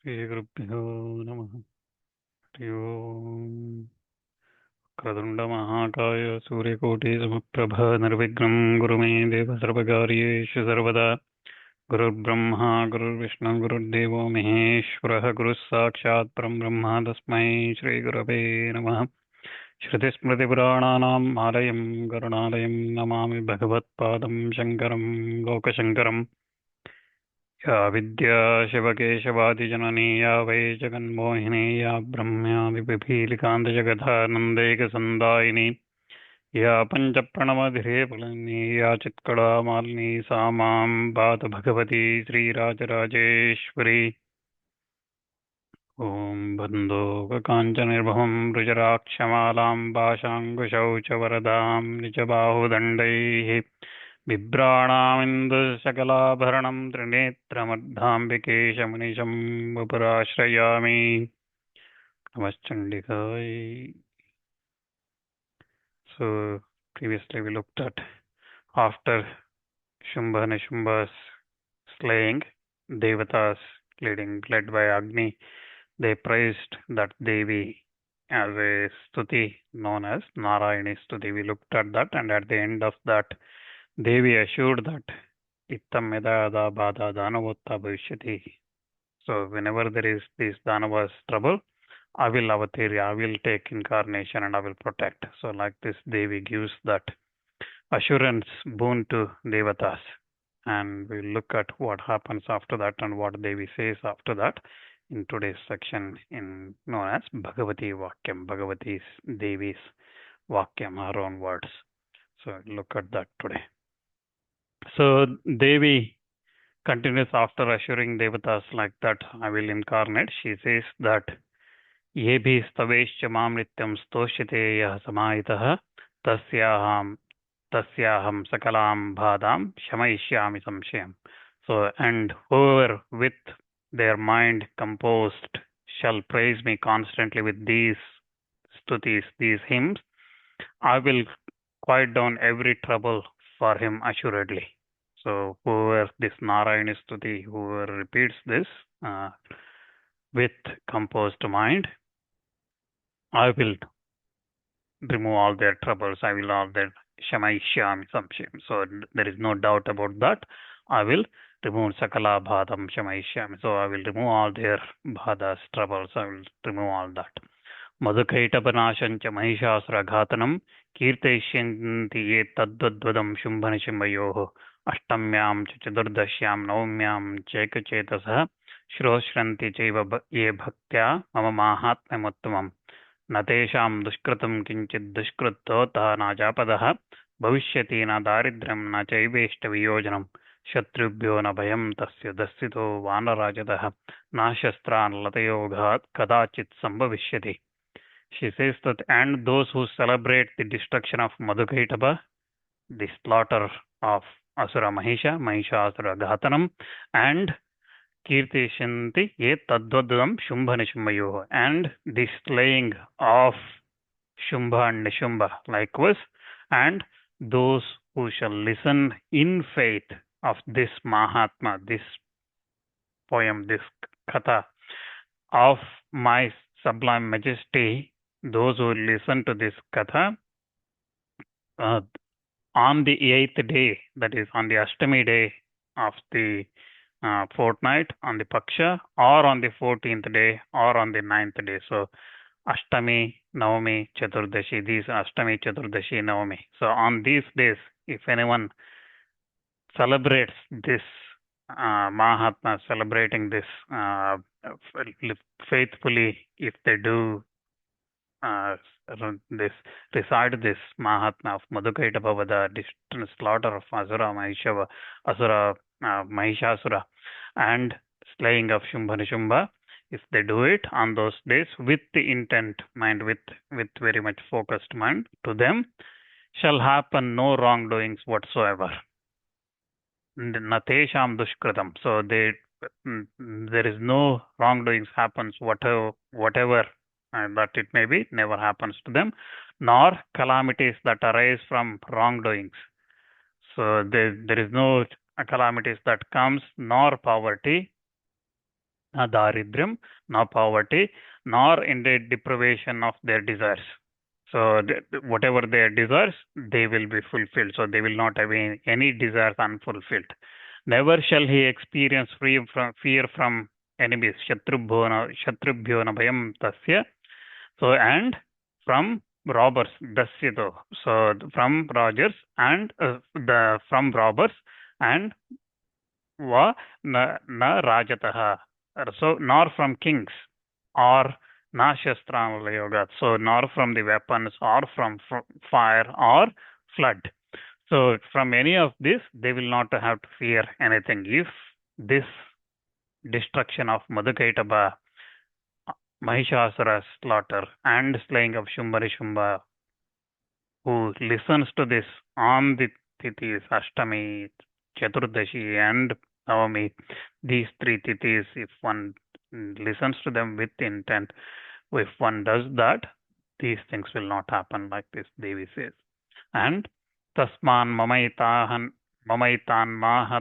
श्रीगुरुभ्यो नमः। हरि ओम्। क्रतुण्डमहाकाय सूर्यकोटिसमप्रभ निर्विघ्नं कुरु मे देव सर्वकार्येषु सर्वदा। गुरुर्ब्रह्मा गुरुर्विष्णु गुरुर्देवो महेश्वरः गुरुः साक्षात् परब्रह्म तस्मै श्रीगुरवे नमः। श्रुतिस्मृतिपुराणानाम् आलयं करुणालयं नमामि भगवत्पादं शङ्करं लोकशङ्करम्। या विद्या शिवकेशवादिजननी या वै जगन्मोहिनी या ब्रह्म्यादिपिपीलिकान्तजगदानन्दैकसन्दायिनी या पञ्चप्रणवधिरेफलिनी या चित्कलामालिनी सा मां पातु भगवती श्रीराजराजेश्वरी। ॐ बन्धोककाञ्चनिर्भवं रुजराक्षमालां पाशाङ्कुशौचवरदां निजबाहुदण्डैः बिभ्राणामिन्दुसकलाभरणं त्रिनेत्रमर्धाम्बिकेशमुनिशं वपुराश्रयामि। नमश्चण्डिकाय। So previously we looked at after Shumbha Nishumba's slaying, Devatas led by Agni, they praised that Devi as a stuti known as Narayani Stuti. We looked at that, and at the end of that, Devi assured that Ittam yada yada bada danavotta bhavishyati. So whenever there is this Danava's trouble, I will avatir, I will take incarnation and I will protect. So like this, Devi gives that assurance boon to Devatas. And we'll look at what happens after that and what Devi says after that in today's section known as Bhagavati Vakhyam, Bhagavati's Devi's Vakyam, her own words. So look at that today. So Devi continues after assuring Devatas like that, I will incarnate. She says that Yebhi stavescha mam nityam stoshite yah samayitah tasyaham sakalam bhadam shamayishyami samshayam. So, and whoever with their mind composed shall praise me constantly with these stutis, these hymns, I will quiet down every trouble for him assuredly. So whoever this Narayani Stuti, whoever repeats this with composed mind, I will remove all their troubles. I will all their shamayishyami samshayam. So there is no doubt about that. I will remove sakala bhadam shamayishyami. So I will remove all their bhadas, troubles. I will remove all that. मधुकैटपनाशञ्च महिषासुरघातनं कीर्तयिष्यन्ति ये तद्वद्वदं शुम्भनिशुम्भयोः अष्टम्यां च चतुर्दश्यां नवम्यां चैकचेतसः श्रोष्यन्ति चैव ये भक्त्या मम माहात्म्यमुत्तमम् न तेषां दुष्कृतं किञ्चित् दुष्कृतोऽतः न जापदः भविष्यति न दारिद्र्यं न चैवेष्टवियोजनं शत्रुभ्यो न भयं तस्य दस्सितो वानराजतः न शस्त्रान् लतयोगात् कदाचित् सम्भविष्यति. She says that, and those who celebrate the destruction of Madhukaitapa, the slaughter of Asura Mahishasura Ghatanam, and Kirtishanti ye Tadvadam Shumbha Nishumbayoha, and the slaying of Shumbha and Nishumba likewise, and those who shall listen in faith of this Mahatma, this poem, this Katha of my sublime majesty, those who listen to this Katha on the 8th day, that is on the Ashtami day of the fortnight, on the Paksha, or on the 14th day, or on the 9th day. So Ashtami, Navami, Chaturdashi, these Ashtami, Chaturdashi, Navami. So on these days, if anyone celebrates this Mahatma, celebrating this faithfully, if they do recite this Mahatma of Madhukaitapa, the slaughter of Asura Mahishasura, and slaying of Shumbha Nishumba, if they do it on those days with the intent mind, with very much focused mind, to them shall happen no wrongdoings whatsoever. Natesham dushkritam. So there is no wrongdoings happens, whatever that it may be, never happens to them, nor calamities that arise from wrongdoings. So there is no calamities that comes, nor poverty, na daridryam, na poverty, nor in the deprivation of their desires. So whatever their desires, they will be fulfilled. So they will not have any desires unfulfilled. Never shall he experience fear from enemies. Shatrubhyo na bhayam tasya. So and from robbers, dasyato. So from robbers and from robbers and va na rajataha. So nor from kings or na shastramalayoga. So nor from the weapons or from fire or flood. So from any of this, they will not have to fear anything. If this destruction of Madhukaitaba, Mahishasura's slaughter, and slaying of Shumbharishumba, who listens to this on the Tithis, Ashtami, Chaturdashi, and Navami, these three Tithis, if one listens to them with intent, if one does that, these things will not happen like this, Devi says. And Tasman Mamaitan Mahatmyam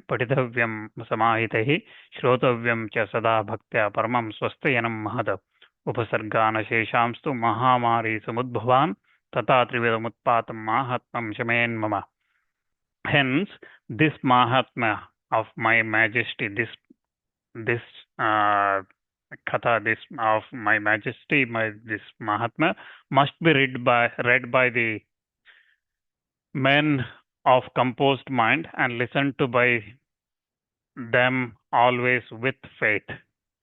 Paditavyam Samahitahi Shrotavyam Cha Sada Bhaktya Paramam Swastayanam Mahada Upasargana Sheshamstu Mahamari Samudbhavan Tata Trivedamutpatam Mahatmam Shamen Mama. Hence, this Mahatmya of my majesty, this katha, this of my majesty, this Mahatmya must be read by the men of composed mind and listened to by them always with faith,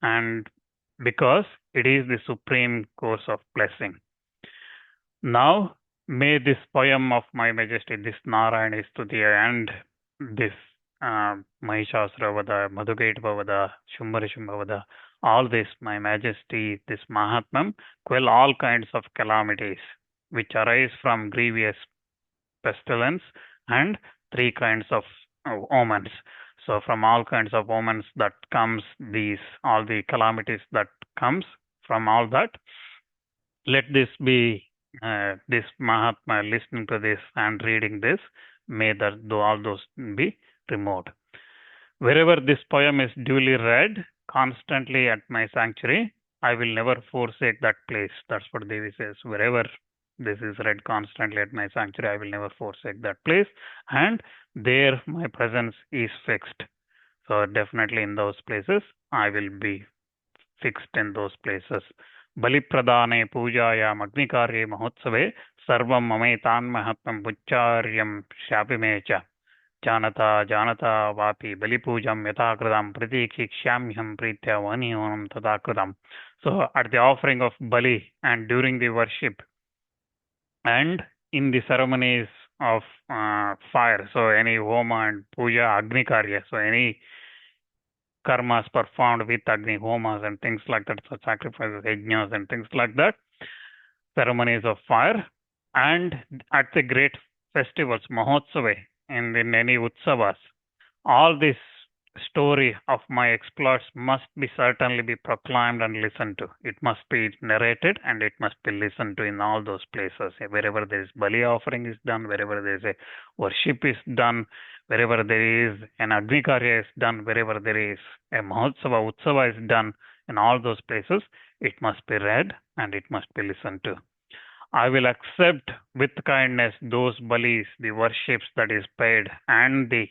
and because it is the supreme course of blessing. Now may this poem of my majesty, this Narayana Stuti and this Mahishasura Vada, Madhukaitava Vada, Shumbharishumba Vada, all this, my majesty, this Mahatmam, quell all kinds of calamities which arise from grievous pestilence and three kinds of omens. So from all kinds of omens that comes, all the calamities that comes from all that, let this be this Mahatma listening to this and reading this, may all those be removed. Wherever this poem is duly read constantly at my sanctuary, I will never forsake that place. That's what Devi says. Wherever this is read constantly at my sanctuary, I will never forsake that place, and there my presence is fixed. So definitely in those places, I will be fixed in those places. Balipradane pujayam agnikarye mahotsave sarvam mamaitan mahatmam pucharyam shapimecha janata vapi balipujam yatakradam pratikshikshямyam pritya vanihonam tatakradam. So at the offering of Bali and during the worship and in the ceremonies of fire, so any homa and puja, agnikarya, so any karmas performed with Agni homas and things like that, so sacrifices, yajnas and things like that, ceremonies of fire, and at the great festivals, Mahotsave, and in any Utsavas, all this story of my exploits must be certainly be proclaimed and listened to. It must be narrated and it must be listened to in all those places. Wherever there is Bali offering is done, wherever there is a worship is done, wherever there is an Agnikarya is done, wherever there is a Mahotsava, Utsava is done, in all those places, it must be read and it must be listened to. I will accept with kindness those Balis, the worships that is paid, and the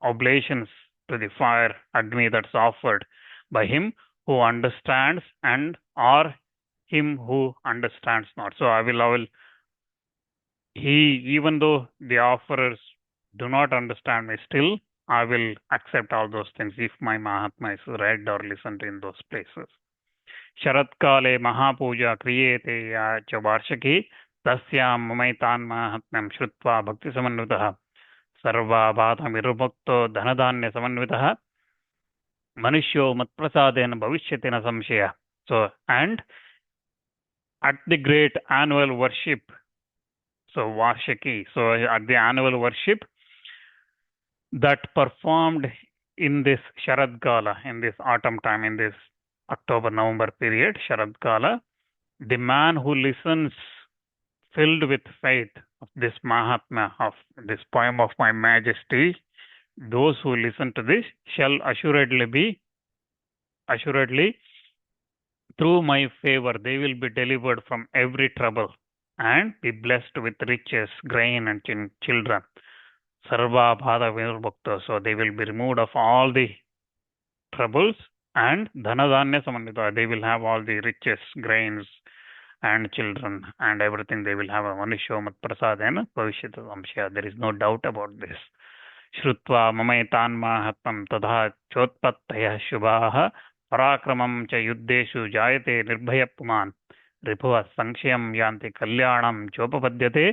oblations to the fire Agni that's offered by him who understands and or him who understands not. So I will even though the offerers do not understand me, still I will accept all those things if my Mahatma is read or listened in those places. Sharatkale Mahapuja Kriyete ya cha Varshaki Tasyam Mamaitan Mahatmyam Shrutva Bhakti Samanvitaha Sarva Bhata Virubhakto Dhanadhanya Samanvitaha Manishyo Matprasadena Bhavishyatena Samshaya. So, and at the great annual worship, so Varshaki, so at the annual worship that performed in this Sharad Kala, in this autumn time, in this October-November period, Sharad Kala, the man who listens filled with faith of this Mahatma, of this poem of my majesty, those who listen to this shall assuredly be assuredly, through my favor, they will be delivered from every trouble and be blessed with riches, grain, and children. Sarva bhada virbhakta. So they will be removed of all the troubles and dhanadanya samannita. They will have all the riches, grains, and children and everything. They will have a manusho mat prasadena bhavishyata samshaya. There is no doubt about this. श्रुत्वा ममैतान् माहात्म्यं तथा चोत्पत्तयः शुभाः पराक्रमं च युद्धेषु जायते निर्भयपुमान् रिपुवः संशयं यान्ति कल्याणं चोपपद्यते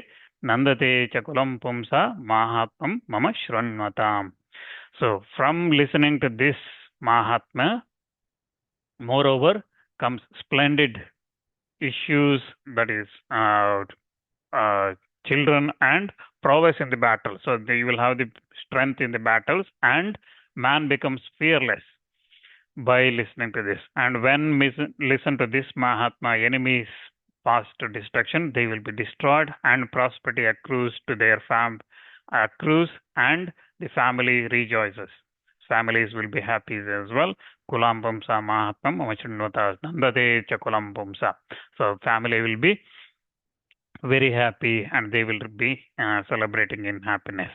नन्दते च कुलं पुंसा माहात्म्यं मम शृण्वताम्. So from listening to this Mahatma, moreover comes splendid issues, that is children and prowess in the battle. So they will have the strength in the battles, and man becomes fearless by listening to this. And when listen to this Mahatma, enemies pass to destruction, they will be destroyed, and prosperity accrues to their accrues, and the family rejoices. Families will be happy as well. Kulam Pumsa Mahatmam Mamachandvata Nandate cha Kulam Pumsa. So family will be very happy and they will be celebrating in happiness.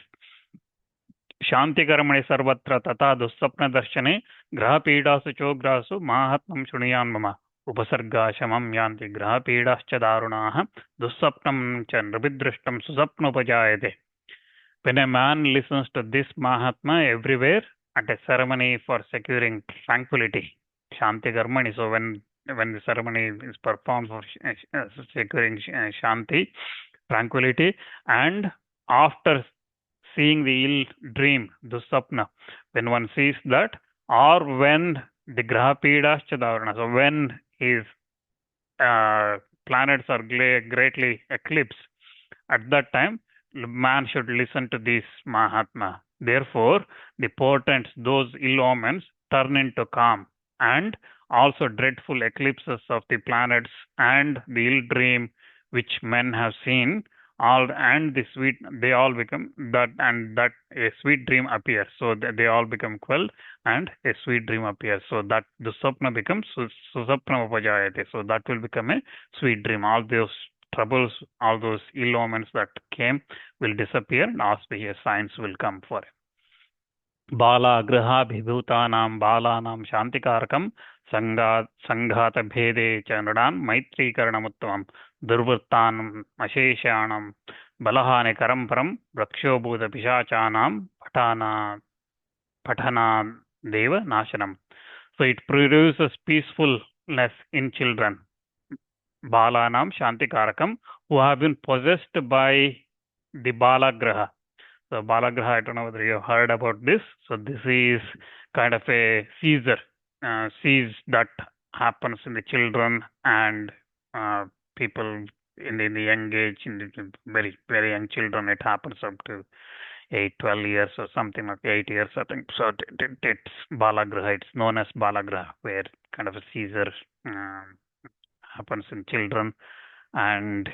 शांतिकर्मणि सर्वत्र तथा दुःस्वप्न दर्शने ग्रहपीडासु चोग्रासु माहात्म्यं शृणुयान् मम उपसर्गाशमं यान्ति ग्रहपीडाश्च दारुणाः दुःस्वप्नं च नृभिदृष्टं सुस्वप्नोपजायते. When a man listens to this Mahatma everywhere at a ceremony for securing tranquility, Shanti Karmani, so when the ceremony is performed for securing Shanti, tranquility, and after seeing the ill dream, Dussapna, when one sees that, or when the Graha Pidascha Davarana, so when his planets are greatly eclipsed, at that time, man should listen to this Mahatma. Therefore, the portents, those ill omens, turn into calm, and also dreadful eclipses of the planets and the ill dream which men have seen, all and the sweet, they all become that, and that a sweet dream appears. So they all become quelled, and a sweet dream appears. So that the sapna becomes susapna upajayate. So that will become a sweet dream. All those troubles, all those ill omens that came will disappear, and auspicious signs will come for it. Bala graha bhibhutanam balanam shantikarakam sanghata bhede chanradan maitri karanamuttamam durvrittanam asheshanam balahane karamparam rakshobhuta pishachanam patana deva nashanam. So it produces peacefulness in children. Balanam Shantikarakam, who have been possessed by the Balagraha. So Balagraha, I don't know whether you have heard about this. So this is kind of a seizure that happens in the children and people in the young age, in the very, very young children. It happens up to 12 years or something like 8 years, I think. So it's Balagraha. It's known as Balagraha, where kind of a seizure happens in children, and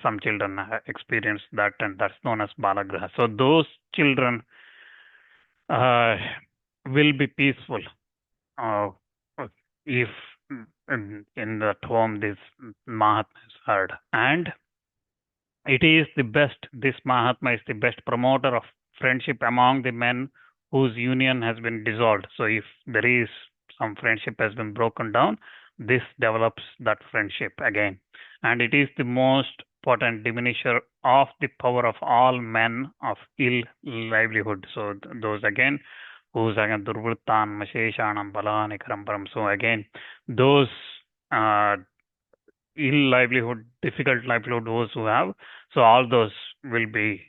some children experience that, and that's known as Balagraha. So those children will be peaceful if in that home this Mahatma is heard. And it is the best, this Mahatma is the best promoter of friendship among the men whose union has been dissolved. So if there is some friendship has been broken down, this develops that friendship again. And it is the most potent diminisher of the power of all men of ill livelihood. So those again, whose again durvrittan masheshanam balani karamparam. So again, those ill livelihood, difficult livelihood, those who have, so all those will be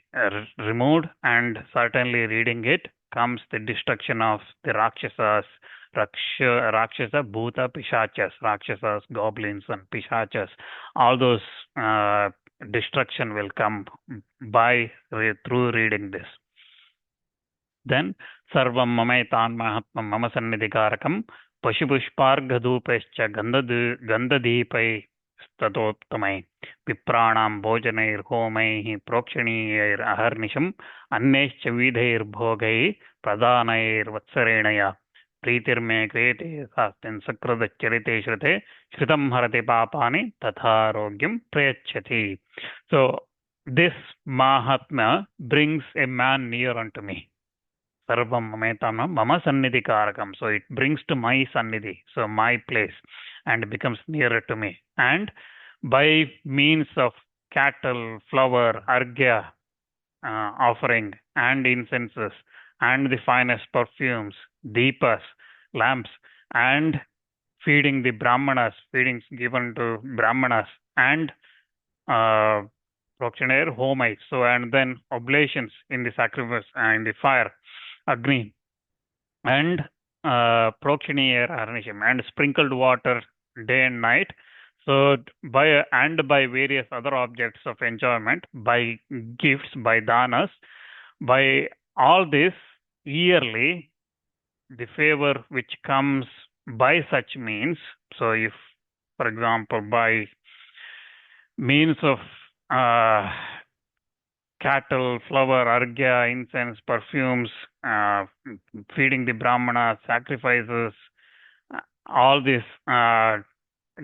removed, and certainly reading it comes the destruction of the Rakshasas, Rakshasa, Bhuta, Pishachas, Rakshasas, goblins, and Pishachas. All those destruction will come through reading this. Then, Sarvam Mamaitan Mahatmam Mama Sannidhikarakam Pashupushparghadupescha Gandhadipai Statottamai Pipranam Bojanair Homai Prokshaniyair Aharnisham Annescha Vidhair Bhogai Pradanair Vatsarenaya प्रीतिर्मे क्रियते सास्तिन् सकृदच्चरिते श्रुते श्रुतं हरति पापानि तथारोग्यं प्रयच्छति. So this Mahatmya brings a man near unto me. Sarvam mametam mama sannidhi karakam. So it brings to my sannidhi, so my place, and becomes nearer to me. And by means of cattle, flower, argya, offering, and incenses, and the finest perfumes, deepas, lamps, and feeding the brahmanas, feedings given to brahmanas, and prokshaner homai, so and then oblations in the sacrifice and the fire, agni, and prokshanier arnishim, and sprinkled water day and night. So by various other objects of enjoyment, by gifts, by danas, by all this yearly, the favor which comes by such means. So if, for example, by means of cattle, flower, argya, incense, perfumes, feeding the brahmana, sacrifices, all these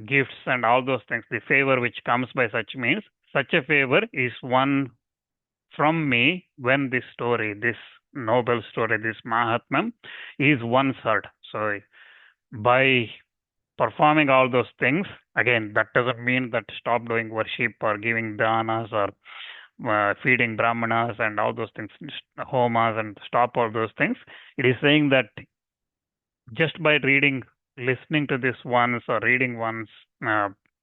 gifts and all those things, the favor which comes by such means, such a favor is won from me when this story, this noble story, this Mahatmyam is once heard. So by performing all those things, again, that doesn't mean that stop doing worship or giving danas or feeding brahmanas and all those things, homas, and stop all those things. It is saying that just by reading, listening to this once or reading once,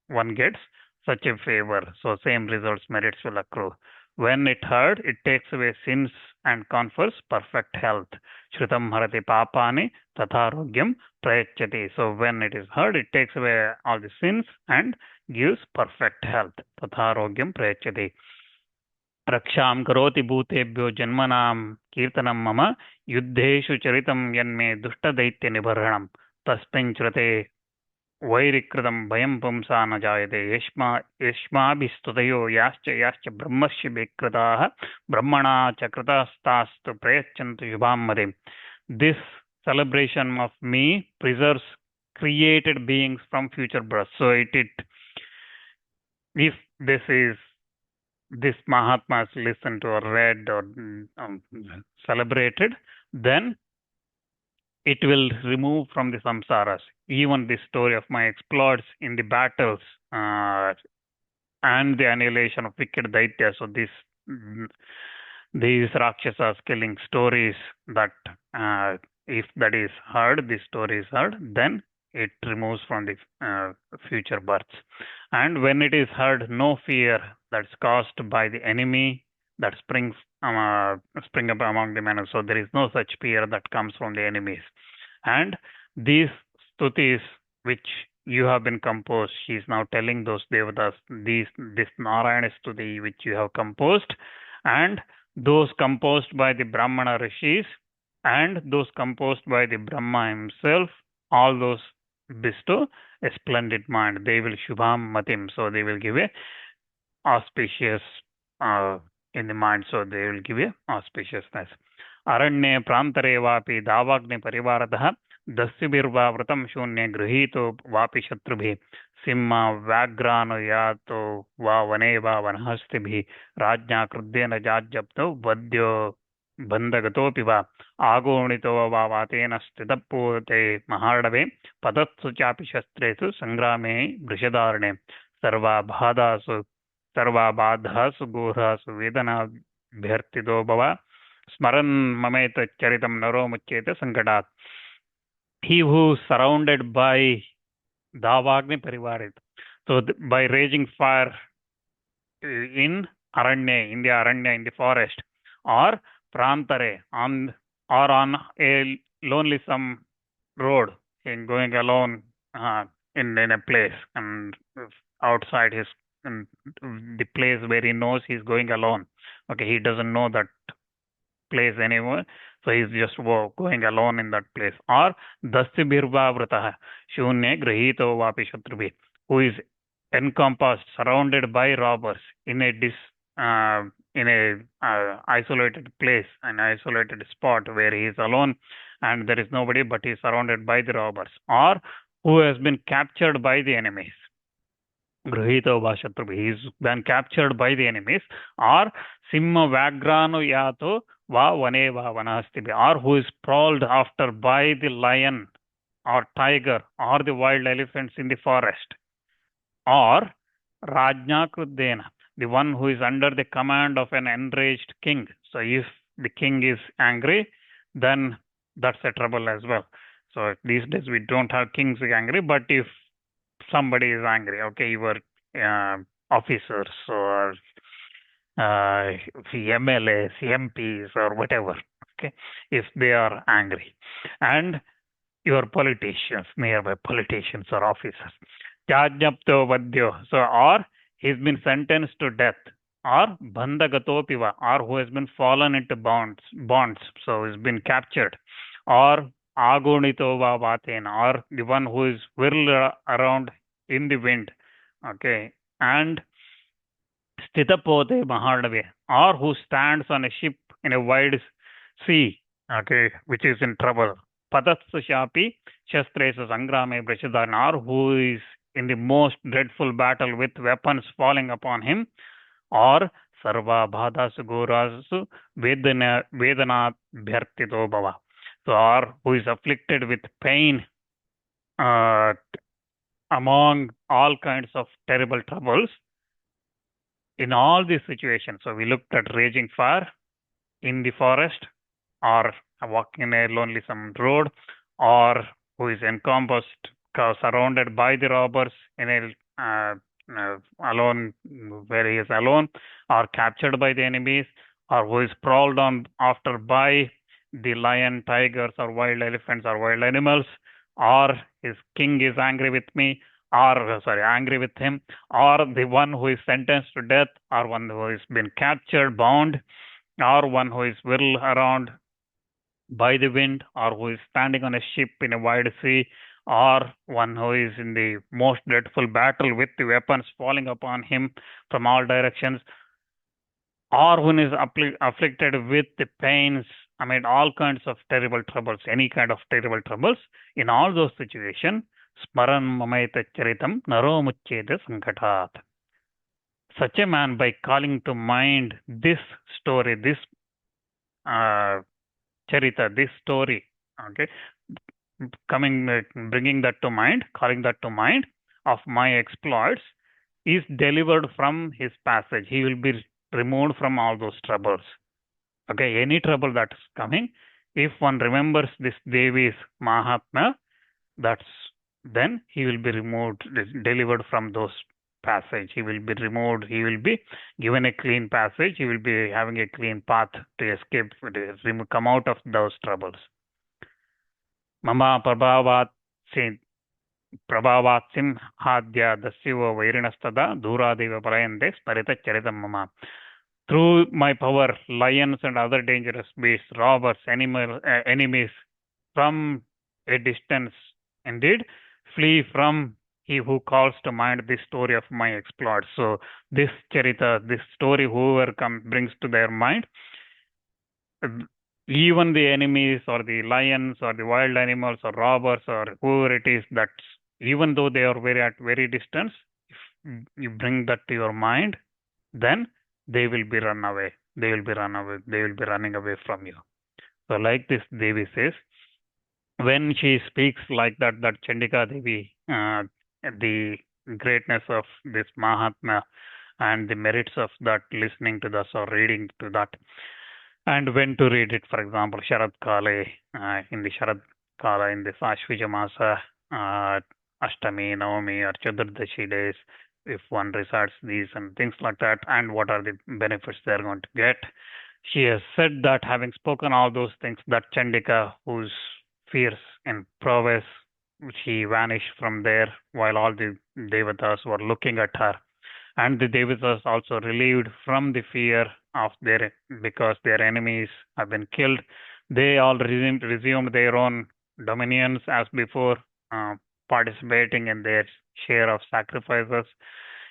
one gets such a favor. So same results, merits will accrue. When it heard, it takes away sins and confers perfect health. Shrutam harati papani tatharogyam prayachati. So when it is heard, it takes away all the sins and gives perfect health. Tatharogyam prayachati. रक्षां करोति भूतेभ्यो जन्मनां कीर्तनं मम युद्धेषु चरितं यन्मे दुष्टदैत्यनिबर्हणं तस्मिन् श्रुते वैरिकृतं भयं पुंसा न जायते यस्माभिस्तुतयो याश्च ब्रह्मर्षिभिः कृताः ब्रह्मणा च कृतास्तास्तु प्रयच्छन्तु शुभां मतिम्. This celebration of me preserves created beings from future birth. So if this Mahatma is listened to or read or celebrated, then it will remove from the samsaras. Even the story of my exploits in the battles and the annihilation of wicked daityas. So these Rakshasas killing stories, that if that is heard, the story is heard, then it removes from the future births. And when it is heard, no fear that's caused by the enemy that spring up among the men. So there is no such fear that comes from the enemies. And these stutis which you have been composed, she is now telling those devatas, this Narayana stuti which you have composed, and those composed by the Brahmana rishis, and those composed by the Brahma himself, all those bestow a splendid mind. They will shubham matim, so they will give a auspicious in the mind, so they will give a auspiciousness. Aranye prantare vapi davagni parivaratah dasibirva vratam shunye grihito vapi shatrubhi simma vagrano yato va vane va vanhastibhi rajnya krudyena jajjapto vadyo bandagatopi va agonito va vatena stitapute mahardave padatsu chapi shastresu sangrame vrishadarane sarva bhadasu ghorhasu vedana bhyartido bhava smaran mameta charitam naro mucchete sankatat. He who is surrounded by davagni parivarit, so by raging fire in aranya, in the forest, or prantare, on a lonely some road, in going alone in a place, and outside his the place where he knows he's going alone. Okay, he doesn't know that place anymore, so he's just going alone in that place. Or dasibirva vrataha shunye grahito vapi shatrubhi, who is encompassed, surrounded by robbers in a in a isolated place, an isolated spot where he is alone and there is nobody but he is surrounded by the robbers, or who has been captured by the enemies. Grahito Vashatrubi, he's been captured by the enemies, or Simma Vagrano Yato Va Vane Va Vanastibi, or who is prowled after by the lion or tiger or the wild elephants in the forest, or Rajna Krudena, the one who is under the command of an enraged king. So if the king is angry, then that's a trouble as well. So these days we don't have kings angry, but if somebody is angry, okay, your officers or MLAs, MPs or whatever, okay, if they are angry, and your politicians, nearby politicians or officers, Jajapto Vadyo, so or he's been sentenced to death, or Bandagatopiva, or who has been fallen into bonds, so he's been captured, or Agonitova Vaten, or the one who is whirled around in the wind, okay, and Stitapote Mahardave, or who stands on a ship in a wide sea, okay, which is in trouble. Padatsushapi Shastresa Sangrame Brashadan, or who is in the most dreadful battle with weapons falling upon him, or Sarva Bhadasu Gorasu Vedana Bhyartito Bhava. So, or who is afflicted with pain among all kinds of terrible troubles. In all these situations, so we looked at raging fire in the forest, or walking in a lonesome road, or who is encompassed, surrounded by the robbers in a alone, where he is alone, or captured by the enemies, or who is prowled on after by the lion, tigers, or wild elephants or wild animals, or his king is angry with me, or angry with him, or the one who is sentenced to death, or one who has been captured, bound, or one who is whirled around by the wind, or who is standing on a ship in a wide sea, or one who is in the most dreadful battle with the weapons falling upon him from all directions, or one is afflicted with the pains, I mean, all kinds of terrible troubles, any kind of terrible troubles. In all those situations, Smaran Mamaita Charitam Naro Mucheda Sankatat. Such a man, by calling to mind this story, this Charita, this story, okay, bringing that to mind, calling that to mind of my exploits, is delivered from his passage. He will be removed from all those troubles. Okay, any trouble that is coming, if one remembers this Devi's Mahatmya, then he will be removed, delivered from those passage. He will be removed. He will be given a clean passage. He will be having a clean path to escape, to come out of those troubles. Mama Prabhavat Simhadya Dasyiva Vairinastada Duradeva Parayande Sparita Charitam Mama. Through my power, lions and other dangerous beasts, robbers, enemies from a distance, indeed, flee from he who calls to mind the story of my exploits. So this charita, this story, whoever brings to their mind, even the enemies or the lions or the wild animals or robbers or whoever it is, that even though they are at very distance, if you bring that to your mind, then they will be run away. They will be running away from you. So like this, Devi says, when she speaks like that Chandika Devi, the greatness of this Mahatmya and the merits of that, listening to this or reading to that, and when to read it, for example, Sharad Kale, in the Sharad Kala, in this Ashvija Masa, Ashtami, Navami, or Chaturdashi days, if one recites these and things like that, and what are the benefits they are going to get. She has said that, having spoken all those things, that Chandika, whose fierce and prowess, she vanished from there while all the Devatas were looking at her. And the Devatas also relieved from the fear of because their enemies have been killed. They all resumed their own dominions as before, participating in their share of sacrifices.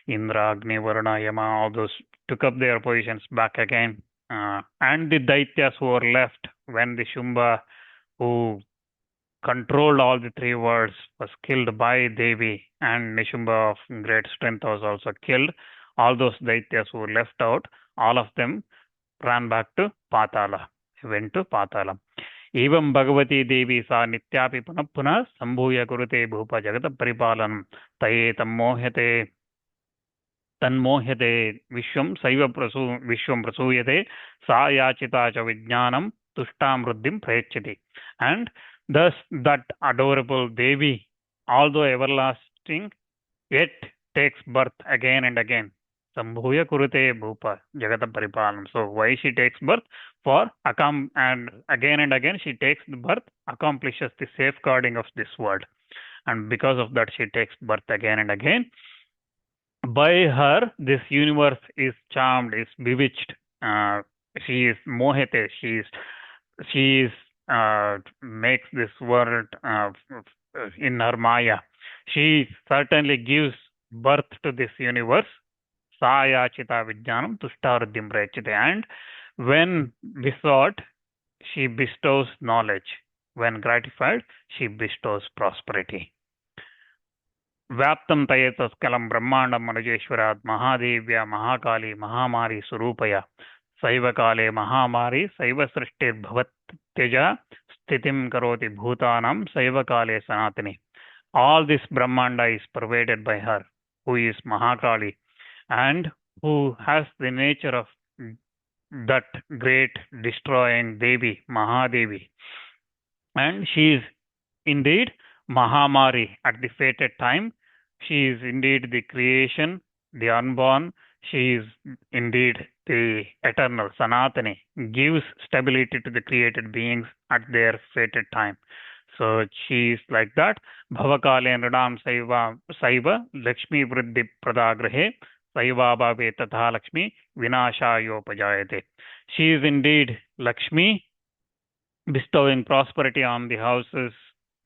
Indra, Agni, Varuna, Yama, all those took up their positions back again. And the Daityas who were left when the Shumba, who controlled all the three worlds, was killed by Devi, and Nishumba of great strength was also killed. All those Daityas who were left out, all of them ran back to Patala, went to Patala. एवं भगवती देवी सा नित्यापि पुनः पुनः संभूय कुरुते भूप जगत परिपालनं तये तन्मोह्यते विश्वं सैव विश्वं प्रसूयते सा याचिता च विज्ञानं तुष्टां वृद्धिं प्रयच्छति. And thus that adorable Devi, although everlasting, yet takes birth again and again. Sambhuya kurute bhupa jagata paripalanam. So why she takes birth? For and again she takes the birth, accomplishes the safeguarding of this world. And because of that she takes birth again and again. By her, this universe is charmed, is bewitched. She is mohete. She is makes this world in her maya. She certainly gives birth to this universe. Sayachita vijnanam tushtaruddhim prayachite. And when besought, she bestows knowledge. When gratified, she bestows prosperity. व्याप्तं तयेतस्कलं ब्रह्माण्डं मनुजेश्वरात् महादेव्या महाकाली महामारी स्वरूपया सैव काले महामारी सैव सृष्टिर्भवत्यजा स्थितिं करोति भूतानां सैव काले सनातनी. All this Brahmanda is pervaded by her, who is Mahakali and who has the nature of that great destroying Devi, Mahadevi. And she is indeed Mahamari at the fated time. She is indeed the creation, the unborn. She is indeed the eternal, Sanatani, gives stability to the created beings at their fated time. So she is like that. Bhavakale Nradam Saiva Lakshmi Vriddhi Pradagrahe Saiva Bhave Tatha Lakshmi Vinashayopajayate. She is indeed Lakshmi, bestowing prosperity on the houses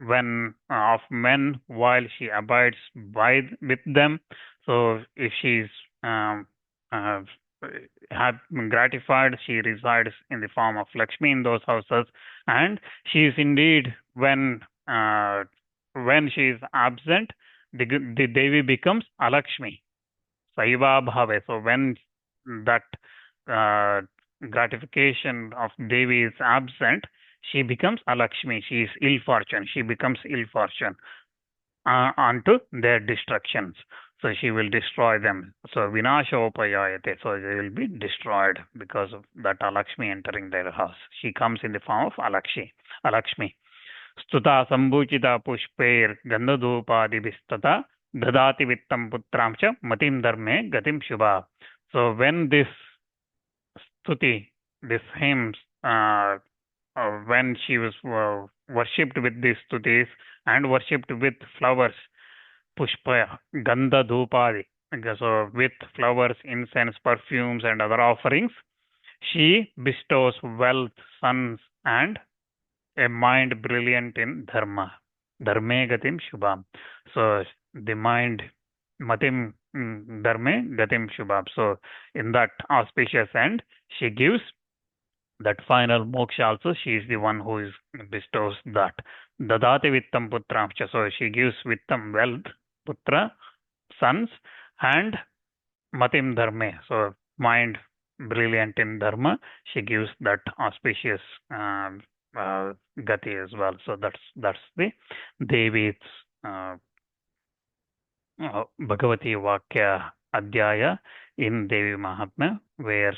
of men while she abides with them. So if she is gratified, she resides in the form of Lakshmi in those houses. And she is indeed, when she is absent, the Devi becomes Alakshmi, Saiva Bhave. So when that gratification of Devi is absent, she becomes Alakshmi. She is ill fortune. She becomes ill fortune unto their destructions. So she will destroy them. So Vinashopayayate. So they will be destroyed because of that Alakshmi entering their house. She comes in the form of Alakshmi. Stuta Sambhuchita Pushpair Gandhadupadi Dadati Vittam Putramcha Matim Dharme Gatim Shubha. So when this stuti, this hymns, when she was worshipped with these stutis and worshipped with flowers, pushpa, gandha dhupadi, so with flowers, incense, perfumes and other offerings, she bestows wealth, sons and a mind brilliant in dharma. Dharme gatim shubham. So the mind, matim dharme gatim shubham. So in that auspicious end, she gives that final moksha also. She is the one who bestows that. Dadati vittam putramcha. So she gives vittam, wealth, putra, sons, and matim dharme. So mind brilliant in dharma. She gives that auspicious gati as well. So that's the Devi's Bhagavati Vakya Adhyaya in Devi Mahatmya, where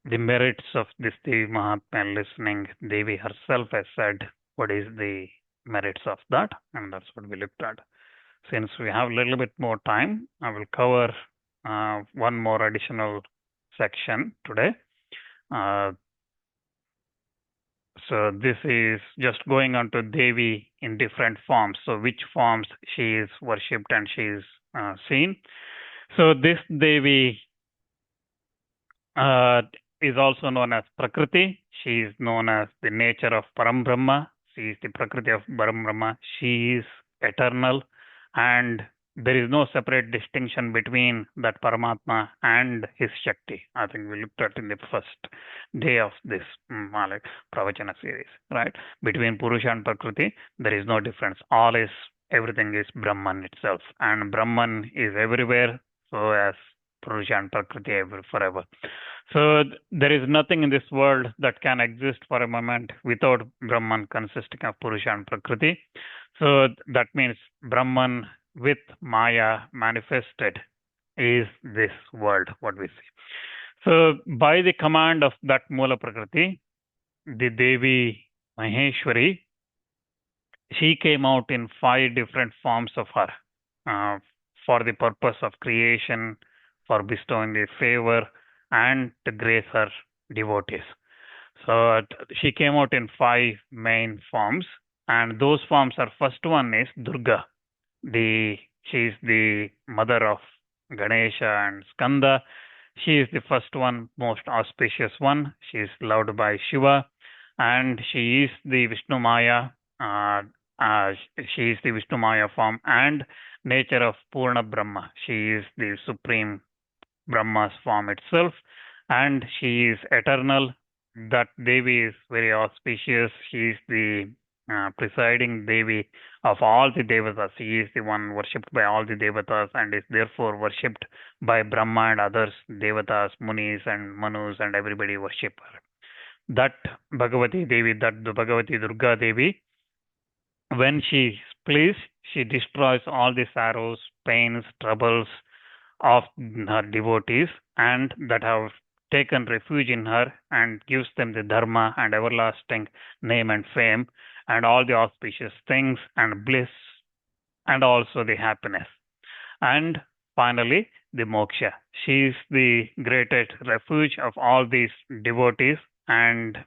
the merits of this Devi Mahatmya listening, Devi herself has said what is the merits of that, and that's what we looked at. Since we have a little bit more time, I will cover one more additional section today. So this is just going on to Devi in different forms. So which forms she is worshipped and she is seen. So this Devi is also known as Prakriti. She is known as the nature of Param Brahma. She is the Prakriti of Param Brahma. She is eternal and there is no separate distinction between that Paramatma and his Shakti. I think we looked at in the first day of this like Pravachana series, right? Between Purusha and Prakriti, there is no difference. Everything is Brahman itself, and Brahman is everywhere, so as Purusha and Prakriti forever. So there is nothing in this world that can exist for a moment without Brahman consisting of Purusha and Prakriti. So that means Brahman with Maya manifested is this world, what we see. So by the command of that Mula Prakriti, the Devi Maheshwari, she came out in 5 different forms of her for the purpose of creation, for bestowing the favor, and to grace her devotees. So she came out in 5 main forms, and those forms are, first one is Durga. She is the mother of Ganesha and Skanda. She is the first one, most auspicious one. She is loved by Shiva, and she is the Vishnu Maya. She is the Vishnu Maya form and nature of Purna Brahma. She is the supreme Brahma's form itself, and she is eternal. That Devi is very auspicious. She is the presiding Devi of all the Devatas. She is the one worshipped by all the Devatas and is therefore worshipped by Brahma and others, Devatas, Munis and Manus, and everybody worship her. That Bhagavati Devi, that Bhagavati Durga Devi, when she is pleased, she destroys all the sorrows, pains, troubles of her devotees and that have taken refuge in her, and gives them the dharma and everlasting name and fame and all the auspicious things and bliss and also the happiness. And finally, the moksha. She is the greatest refuge of all these devotees, and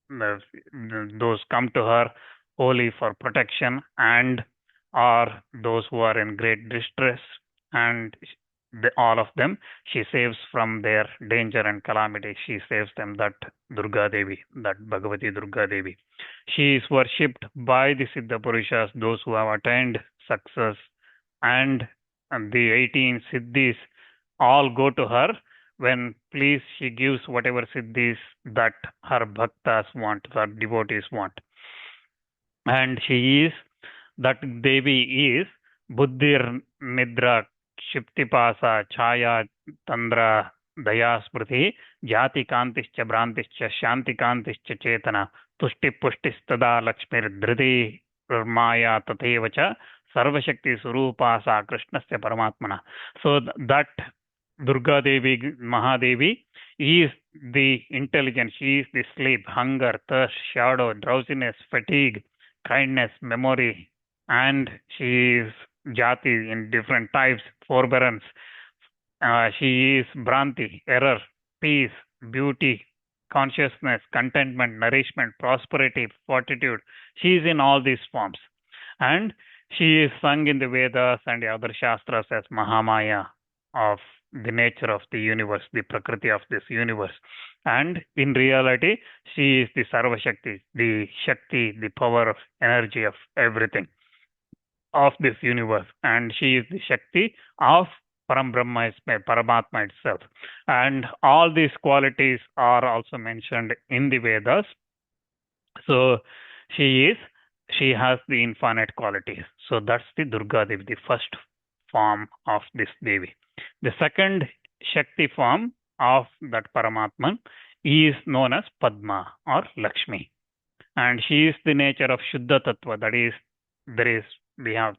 those come to her only for protection and are those who are in great distress, and all of them she saves from their danger and calamity. She saves them, that Durga Devi, that Bhagavati Durga Devi. She is worshipped by the Siddha Purushas, those who have attained success, and the 18 Siddhis all go to her. When please, she gives whatever Siddhis that her bhaktas want, her devotees want. And that Devi is Buddhir Nidra Shiptipasa Chaya Tandra Daya Smriti Jati Kantischa Brantischa Shanti Kantischa Chetana Tushti Pushtistada Lakshmir Dhriti Maya Tatevacha Sarvashakti Surupasa Krishnasya Paramatmana. So that Durga Devi, Mahadevi, is the intelligence. She is the sleep, hunger, thirst, shadow, drowsiness, fatigue, kindness, memory, and she is jati in different types, forbearance. She is Bhranti, error, peace, beauty, consciousness, contentment, nourishment, prosperity, fortitude. She is in all these forms. And she is sung in the Vedas and the other Shastras as Mahamaya, of the nature of the universe, the Prakriti of this universe. And in reality, she is the Sarva Shakti, the power of energy of everything of this universe. And she is the Shakti of Param Brahma, Paramatma itself. And all these qualities are also mentioned in the Vedas. So she has the infinite qualities. So that's the Durga Devi, the first form of this Devi. The second Shakti form of that Paramatman is known as Padma or Lakshmi. And she is the nature of Shuddha Tattva. That is, we have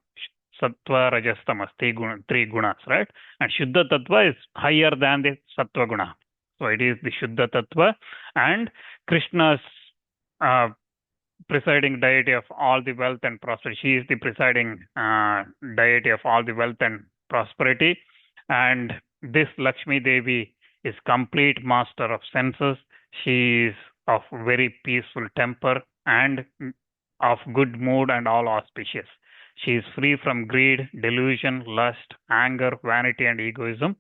Sattva, Rajas, Tamas, three gunas, right? And Shuddha Tattva is higher than the Sattva guna. So it is the Shuddha Tattva, and Krishna's presiding deity of all the wealth and prosperity. She is the presiding deity of all the wealth and prosperity. And this Lakshmi Devi is complete master of senses. She is of very peaceful temper and of good mood and all auspicious. She is free from greed, delusion, lust, anger, vanity, and egoism.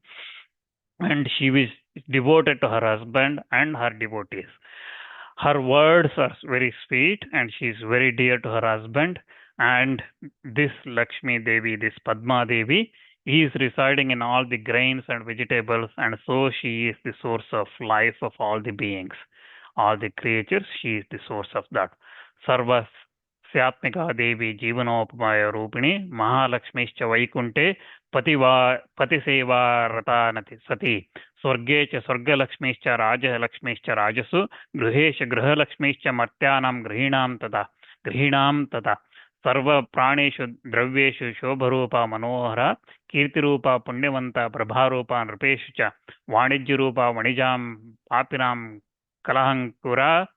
And she is devoted to her husband and her devotees. Her words are very sweet, and she is very dear to her husband. And this Lakshmi Devi, this Padma Devi, He is residing in all the grains and vegetables, and so she is the source of life of all the beings, all the creatures. She is the source of that. Sarva Syatmika Devi Jivanopamaya Rupini Mahalakshmishcha Vaikunte Patiseva Ratanati Sati Swarge cha Swargalakshmishcha Rajalakshmishcha Rajasu Gruhesha Gruhalakshmishcha Martyanam Grihinam Tata Sarva Praneshu Dravyeshu Shobharupa Manohara Kirtirupa Punyavanta Prabharupa Nrupeshu cha Vanijyarupa Vanijam Papinam Kalahankura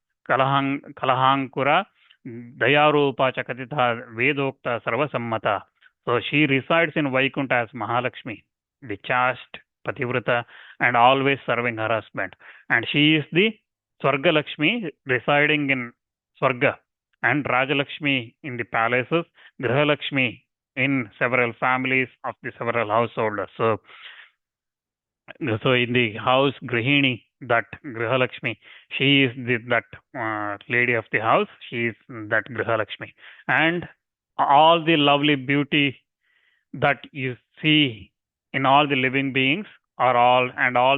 Dayarupa Chakatitha Vedokta Sarvasammata. So she resides in Vaikuntha as Mahalakshmi, the chaste Pativrata, and always serving her husband. And she is the Swargalakshmi residing in Swarga, and Rajalakshmi in the palaces, Grihalakshmi in several families of the several householders. So in the house Grihini, that Grihalakshmi, she is that lady of the house. She is that Grihalakshmi, and all the lovely beauty that you see in all the living beings are all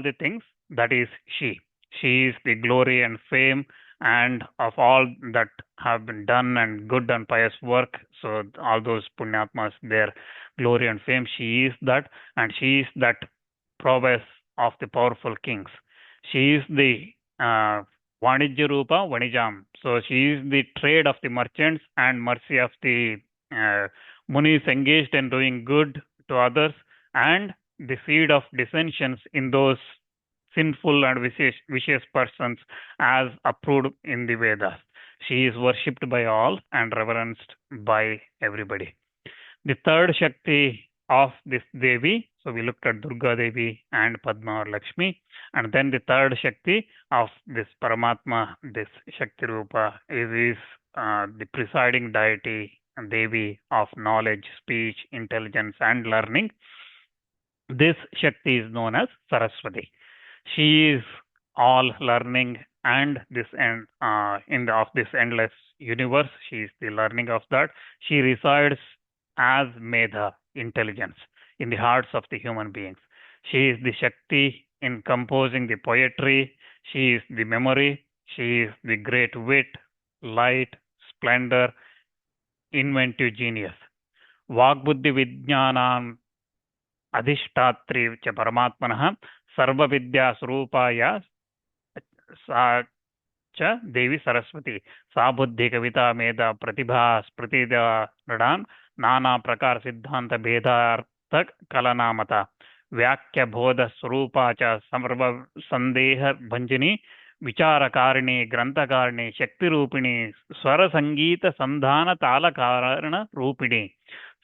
the things, that is she. She is the glory and fame and of all that have been done and good and pious work. So all those punyatmas, their glory and fame, she is that, and she is that prowess of the powerful kings. She is the Vanijya Rupa Vanijam. So she is the trade of the merchants and mercy of the munis engaged in doing good to others, and the seed of dissensions in those sinful and vicious persons as approved in the Vedas. She is worshipped by all and reverenced by everybody. The third Shakti of this Devi, so we looked at Durga Devi and Padma or Lakshmi, and then the third Shakti of this Paramatma, this Shakti Rupa, is the presiding deity Devi of knowledge, speech, intelligence, and learning. This Shakti is known as Saraswati. She is all learning and this of this endless universe. She is the learning of that. She resides as Medha, intelligence, in the hearts of the human beings. She is the Shakti in composing the poetry. She is the memory. She is the great wit, light, splendor, inventive genius. Vagbuddhi Vijnanam Adhishtatri cha Paramatmanah Sarva Vidya Surupaya Sa cha Devi Saraswati Sa Buddhi Kavita Meda Pratibha Spratida Nadan Nana Prakar Siddhanta Bhedartha Kalanamata Vyakya Bodha Surupa cha Samarva Sandeha Bhanjini Vicharakarini Grantakarini Shakti Rupini Swara Sangita Sandhana Tala Karana Rupini.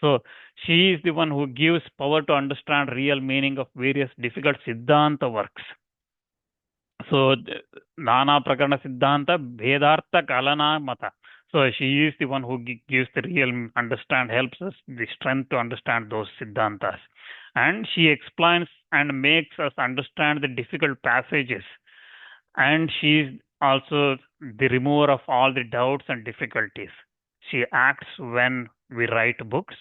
So she is the one who gives power to understand real meaning of various difficult Siddhanta works. So Nana Prakarana Siddhanta Bhedartha Kalana Mata. So she is the one who gives the real helps us the strength to understand those Siddhantas. And she explains and makes us understand the difficult passages. And she is also the remover of all the doubts and difficulties. She acts when we write books,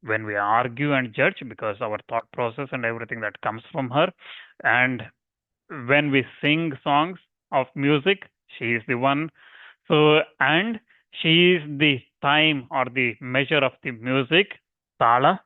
when we argue and judge, because our thought process and everything that comes from her, and when we sing songs of music, she is the one. So, and she is the time or the measure of the music, tala,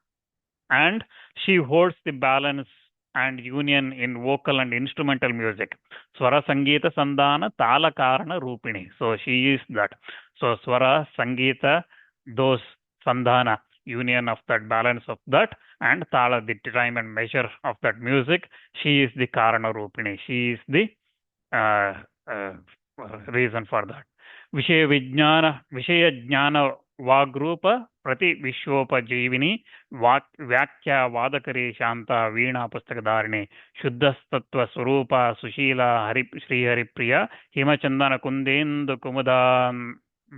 and she holds the balance and union in vocal and instrumental music. Swara Sangita Sandhana Tala Karana Rupini. So she is that. So Swara Sangita, those Sandhana, union of that, balance of that, and Tala, the time and measure of that music. She is the Karana Rupini. She is the reason for that. Vishaya Jnana Vagrupa Prati Vishwopajivini Vyakya Vadakari Shanta Veena Pustakadharini Shuddhastatva Swarupa Sushila Sri Haripriya Himachandana Kundendu Kumudan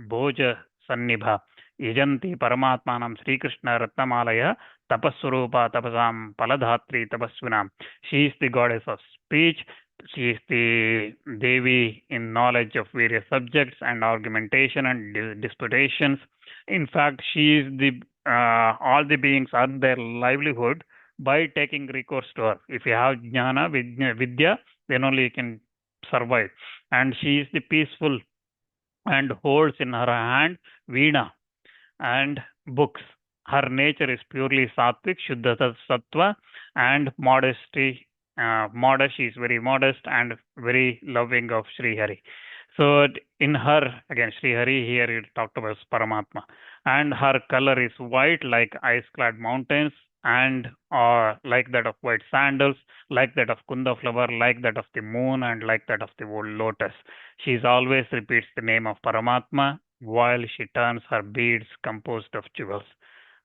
Bhoja Sannibha Yajanti Paramatmanam Sri Krishna Ratnamalaya Tapaswarupa Tapasam Paladhatri Tapasvinam. She is the goddess of speech. She is the Devi in knowledge of various subjects and argumentation and disputations. In fact, she is the all the beings earn their livelihood by taking recourse to her. If you have jnana, vidya, then only you can survive. And she is the peaceful and holds in her hand veena and books. Her nature is purely sattvic, shuddha sattva, and modesty. Modest, she is very modest and very loving of Sri Hari. So in her, again, Sri Hari, here it talked about Paramatma. And her color is white like ice-clad mountains and like that of white sandals, like that of Kunda flower, like that of the moon, and like that of the old lotus. She always repeats the name of Paramatma while she turns her beads composed of jewels.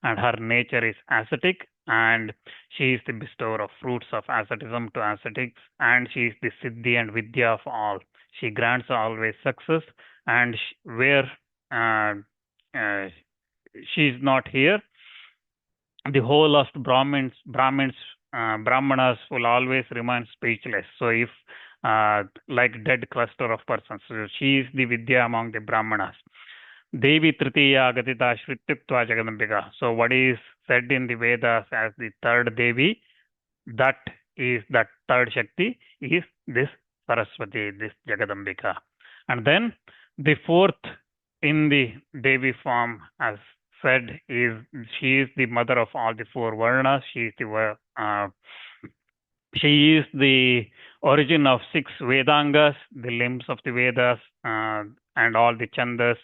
And her nature is ascetic, and she is the bestower of fruits of asceticism to ascetics, and she is the siddhi and vidya of all. She grants always success, and where uh, uh, she is not here, the whole of Brahmanas will always remain speechless. So if like dead cluster of persons, so she is the vidya among the Brahmanas. Devi Tritiya Gatita Shrityuktva Jagadambika. So what is said in the Vedas as the third Devi, that third Shakti is this Saraswati, this Jagadambika. And then the fourth in the Devi form, as said, is she is the mother of all the four Varnas. She is the origin of 6 Vedangas, the limbs of the Vedas, and all the Chandas,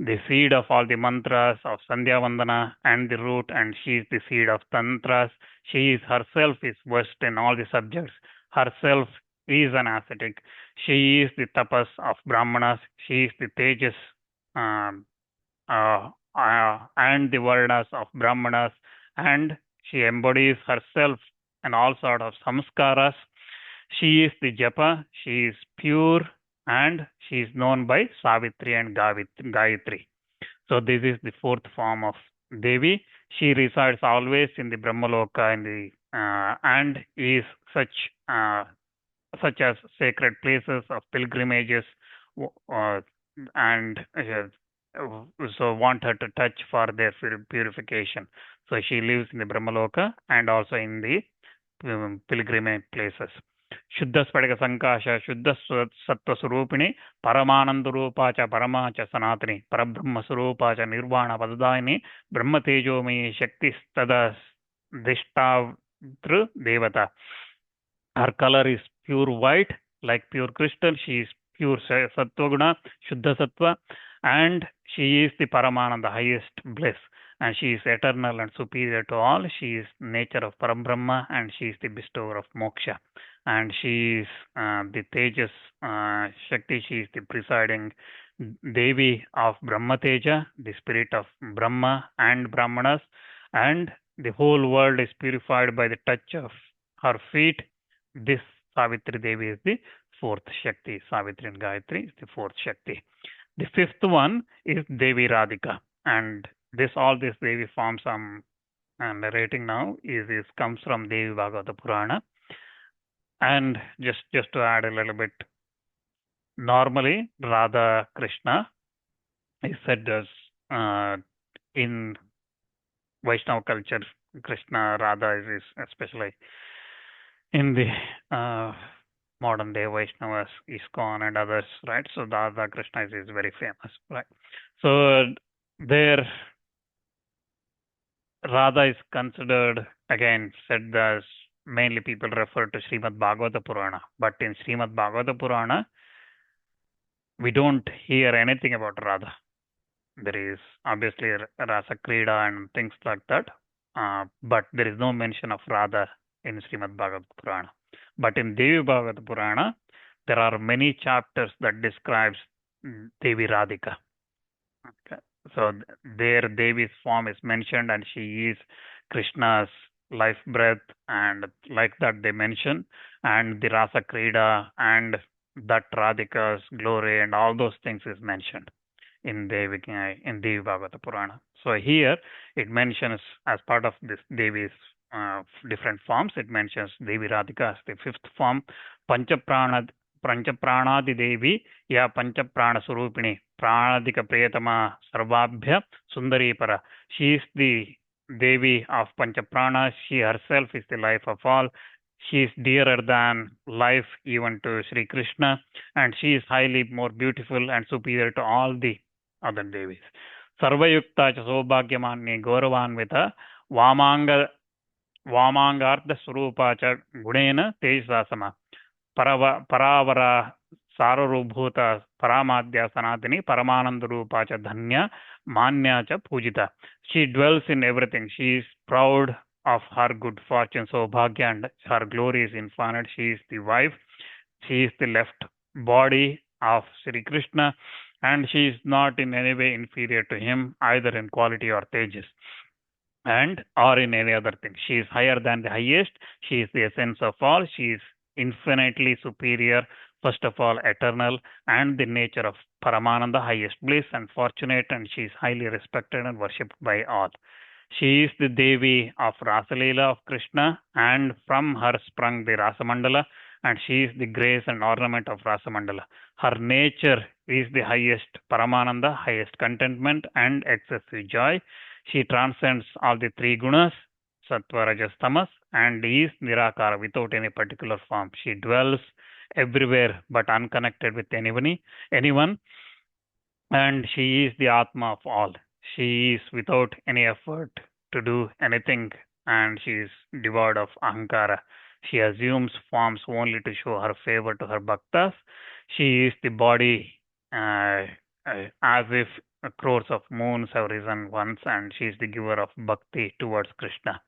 the seed of all the mantras of Sandhya Vandana, and the root, and she is the seed of tantras. She is herself is versed in all the subjects. Herself is an ascetic. She is the tapas of Brahmanas. She is the tejas and the varnas of Brahmanas, and she embodies herself and all sort of samskaras. She is the japa. She is pure, and she is known by Savitri and Gayatri. So this is the fourth form of Devi. She resides always in the Brahmaloka and is such as sacred places of pilgrimages, and so want her to touch for their purification. So she lives in the Brahmaloka and also in the pilgrimage places. Shuddha Spadika Sankasha, Shuddha Sattva Surupini, Paramananda Rupacha, Paramacha Sanatani, Parabrahma Surupacha, Nirvana Padadayini, Brahma Tejomi, Shakti Stada Dishtavtru Devata. Her color is pure white, like pure crystal. She is pure Sattva Guna, Shuddha Sattva, and she is the Paramananda, the highest bliss. And she is eternal and superior to all. She is nature of Parambrahma, and she is the bestower of moksha. And she is the Tejas Shakti. She is the presiding Devi of Brahma Teja, the spirit of Brahma and Brahmanas. And the whole world is purified by the touch of her feet. This Savitri Devi is the fourth Shakti. Savitri and Gayatri is the fourth Shakti. The fifth one is Devi Radhika, and all these Devi forms I'm narrating now comes from Devi Bhagavata Purana. And just to add a little bit, normally Radha Krishna is said as in Vaishnava culture, Krishna Radha is especially in the modern day Vaishnavas, ISKCON and others, right? So Radha Krishna is very famous, right? So there Radha is considered, again, said as mainly people refer to Srimad Bhagavata Purana, but in Srimad Bhagavata Purana, we don't hear anything about Radha. There is obviously Rasa Krida and things like that, but there is no mention of Radha in Srimad Bhagavata Purana. But in Devi Bhagavata Purana, there are many chapters that describes Devi Radhika. Okay. So there Devi's form is mentioned, and she is Krishna's life breath, and like that they mention, and the Rasa Krida and that Radhika's glory and all those things is mentioned in Devi Bhagavata Purana. So here it mentions, as part of this Devi's different forms, it mentions Devi Radhika as the fifth form, Panchapranadi Devi, Ya Panchaprana Surupini, Pranadika Priyatama Sarvabhya Sundari Para. She is the Devi of Panchapranas. She herself is the life of all. She is dearer than life even to Sri Krishna, and she is highly more beautiful and superior to all the other Devis. Sarvayukta cha Saubhagyamani Gauravanvita Vamanga Vamangartha Swarupa cha Gunena Tejasama Paravara Sararubhuta Paramadya Sanatini Paramanandarupa cha Dhanya Manya cha Pujita. She dwells in everything. She is proud of her good fortune, Saubhagya, and her glory is infinite. She is the wife. She is the left body of Sri Krishna, and she is not in any way inferior to him, either in quality or tejas, and or in any other thing. She is higher than the highest. She is the essence of all. She is infinitely superior, first of all, eternal, and the nature of Paramananda, highest bliss and fortunate, and she is highly respected and worshipped by all. She is the Devi of Rasalila of Krishna, and from her sprung the Rasamandala, and she is the grace and ornament of Rasamandala. Her nature is the highest Paramananda, highest contentment and excessive joy. She transcends all the three gunas, Sattva, Rajas, Tamas, and is Nirakara without any particular form. She dwells everywhere but unconnected with anyone, and she is the Atma of all. She is without any effort to do anything, and she is devoid of Ahankara. She assumes forms only to show her favor to her bhaktas. She is the body as if crores of moons have risen once, and she is the giver of bhakti towards Krishna.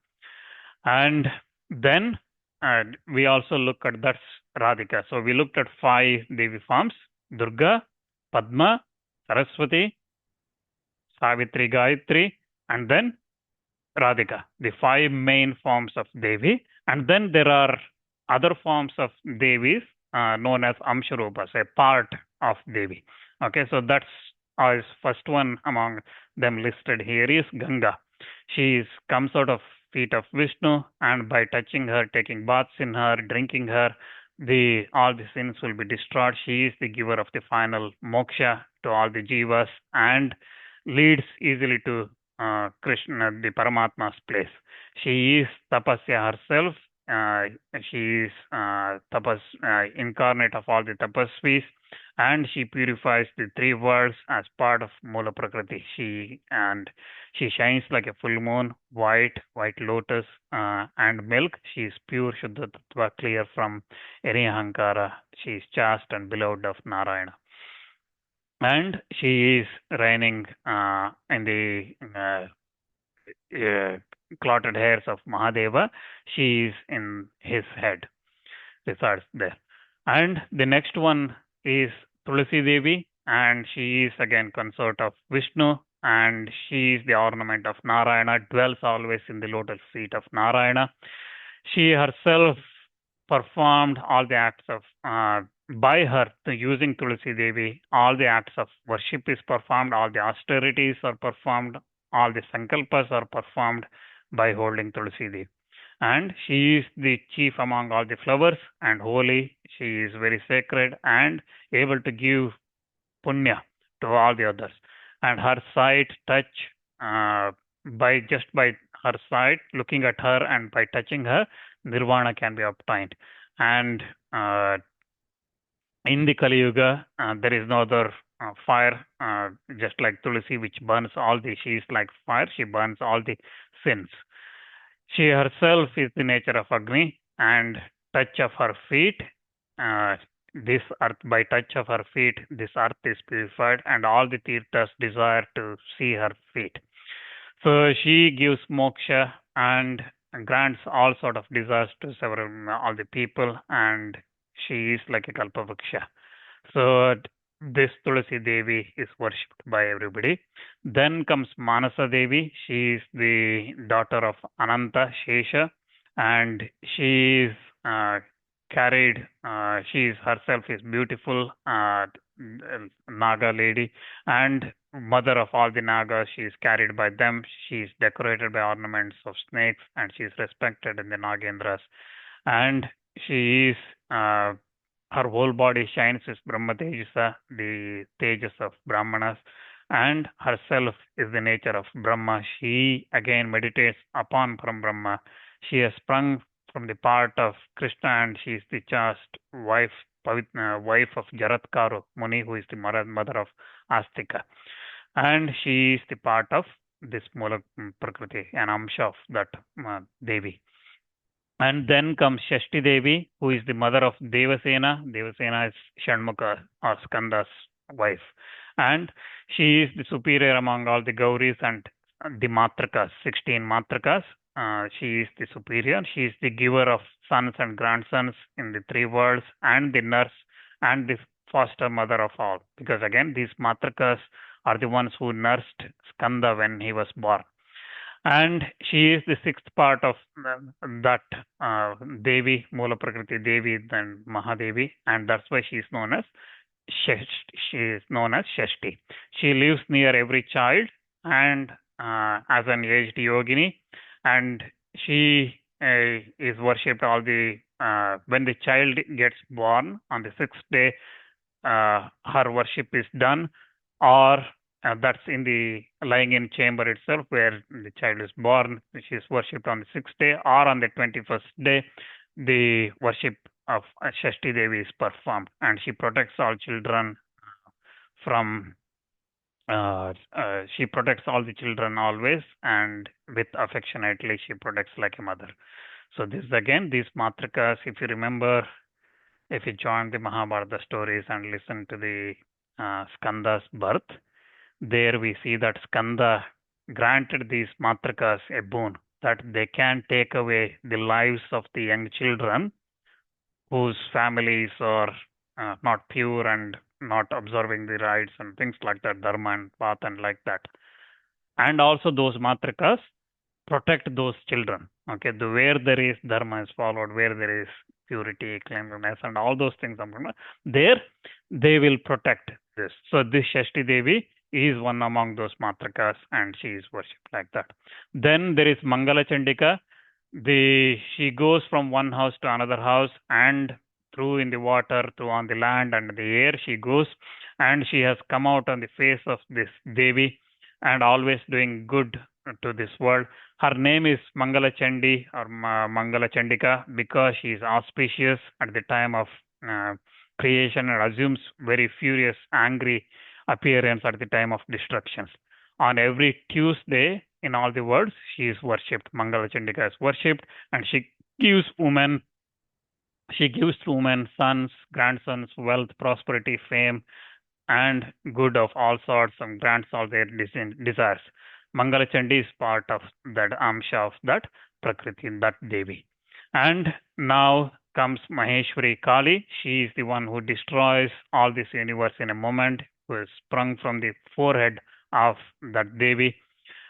And then we also look at that's Radhika. So we looked at 5 Devi forms: Durga, Padma, Saraswati, Savitri, Gayatri, and then Radhika, the 5 main forms of Devi. And then there are other forms of Devis known as Amsharupas, a part of Devi. Okay, so that's our first one among them listed here is Ganga. She comes out of feet of Vishnu, and by touching her, taking baths in her, drinking her, all the sins will be destroyed. She is the giver of the final moksha to all the jivas and leads easily to Krishna, the Paramatma's place. She is Tapasya herself. She is incarnate of all the tapasvis, and she purifies the 3 worlds as part of Mula Prakriti. She shines like a full moon, white lotus, and milk. She is pure, Shuddha Tattva, clear from any Ahankara. She is chaste and beloved of Narayana. And she is reigning in the clotted hairs of Mahadeva. She is in his head, resides there. And the next one is Tulasi Devi, and she is again consort of Vishnu, and she is the ornament of Narayana, dwells always in the lotus feet of Narayana. She herself performed all the acts of by her using Tulasi Devi, all the acts of worship is performed, all the austerities are performed, all the sankalpas are performed by holding Tulasi Devi. And she is the chief among all the flowers and holy. She is very sacred and able to give punya to all the others. And her sight, touch, by her sight, looking at her and by touching her, nirvana can be obtained. And in the Kali Yuga, there is no other fire, just like Tulasi, which burns she is like fire, she burns all the sins. She herself is the nature of Agni, and touch of her feet, this earth, by touch of her feet, this earth is purified, and all the tirthas desire to see her feet. So she gives moksha and grants all sort of desires to all the people, and she is like a kalpavriksha. So this Tulasi Devi is worshipped by everybody. Then comes Manasa Devi. She is the daughter of Ananta Shesha, and she is carried. She is herself is beautiful Naga lady and mother of all the Nagas. She is carried by them. She is decorated by ornaments of snakes, and she is respected in the Nagendras. And she is her whole body shines as Brahma Tejasa, the Tejas of Brahmanas, and herself is the nature of Brahma. She again meditates upon from Brahma. She has sprung from the part of Krishna, and she is the chaste wife, wife of Jaratkaru Muni, who is the mother of Astika. And she is the part of this Mula Prakriti, an amsha of that Devi. And then comes Shashti Devi, who is the mother of Devasena. Devasena is Shanmukha or Skanda's wife. And she is the superior among all the Gauris and the Matrakas, 16 Matrakas. She is the superior. She is the giver of sons and grandsons in the three worlds, and the nurse and the foster mother of all. Because again, these Matrakas are the ones who nursed Skanda when he was born. And she is the sixth part of that Devi, Mula Prakriti Devi, then Mahadevi, and that's why she is known as Shashti. She lives near every child and as an aged yogini, and she is worshipped all the when the child gets born on the sixth day, her worship is done, or that's in the lying in chamber itself where the child is born. She is worshipped on the sixth day, or on the 21st day, the worship of Shashti Devi is performed, and she protects all children from. She protects all the children always, and with affectionately she protects like a mother. So this again, these matrikas, if you remember, if you join the Mahabharata stories and listen to the Skanda's birth, there we see that Skanda granted these matrikas a boon that they can take away the lives of the young children whose families are not pure and not observing the rites and things like that, dharma and path and like that. And also those matrikas protect those children. Okay, where there is dharma is followed, where there is purity, cleanliness, and all those things, there they will protect this. So this Shashti Devi is one among those matrikas, and she is worshipped like that. Then there is Mangala Chandika. She goes from one house to another house, and through in the water, through on the land and the air she goes, and she has come out on the face of this Devi and always doing good to this world. Her name is Mangala Chandi or Mangala Chandika because she is auspicious at the time of creation and assumes very furious, angry appearance at the time of destructions. On every Tuesday in all the worlds, she is worshipped. Mangala Chandika is worshipped, and she gives to women sons, grandsons, wealth, prosperity, fame, and good of all sorts, and grants all their desires. Mangala Chandi is part of that amsha of that Prakriti, that Devi. And now comes Maheshwari Kali. She is the one who destroys all this universe in a moment, who is sprung from the forehead of that Devi.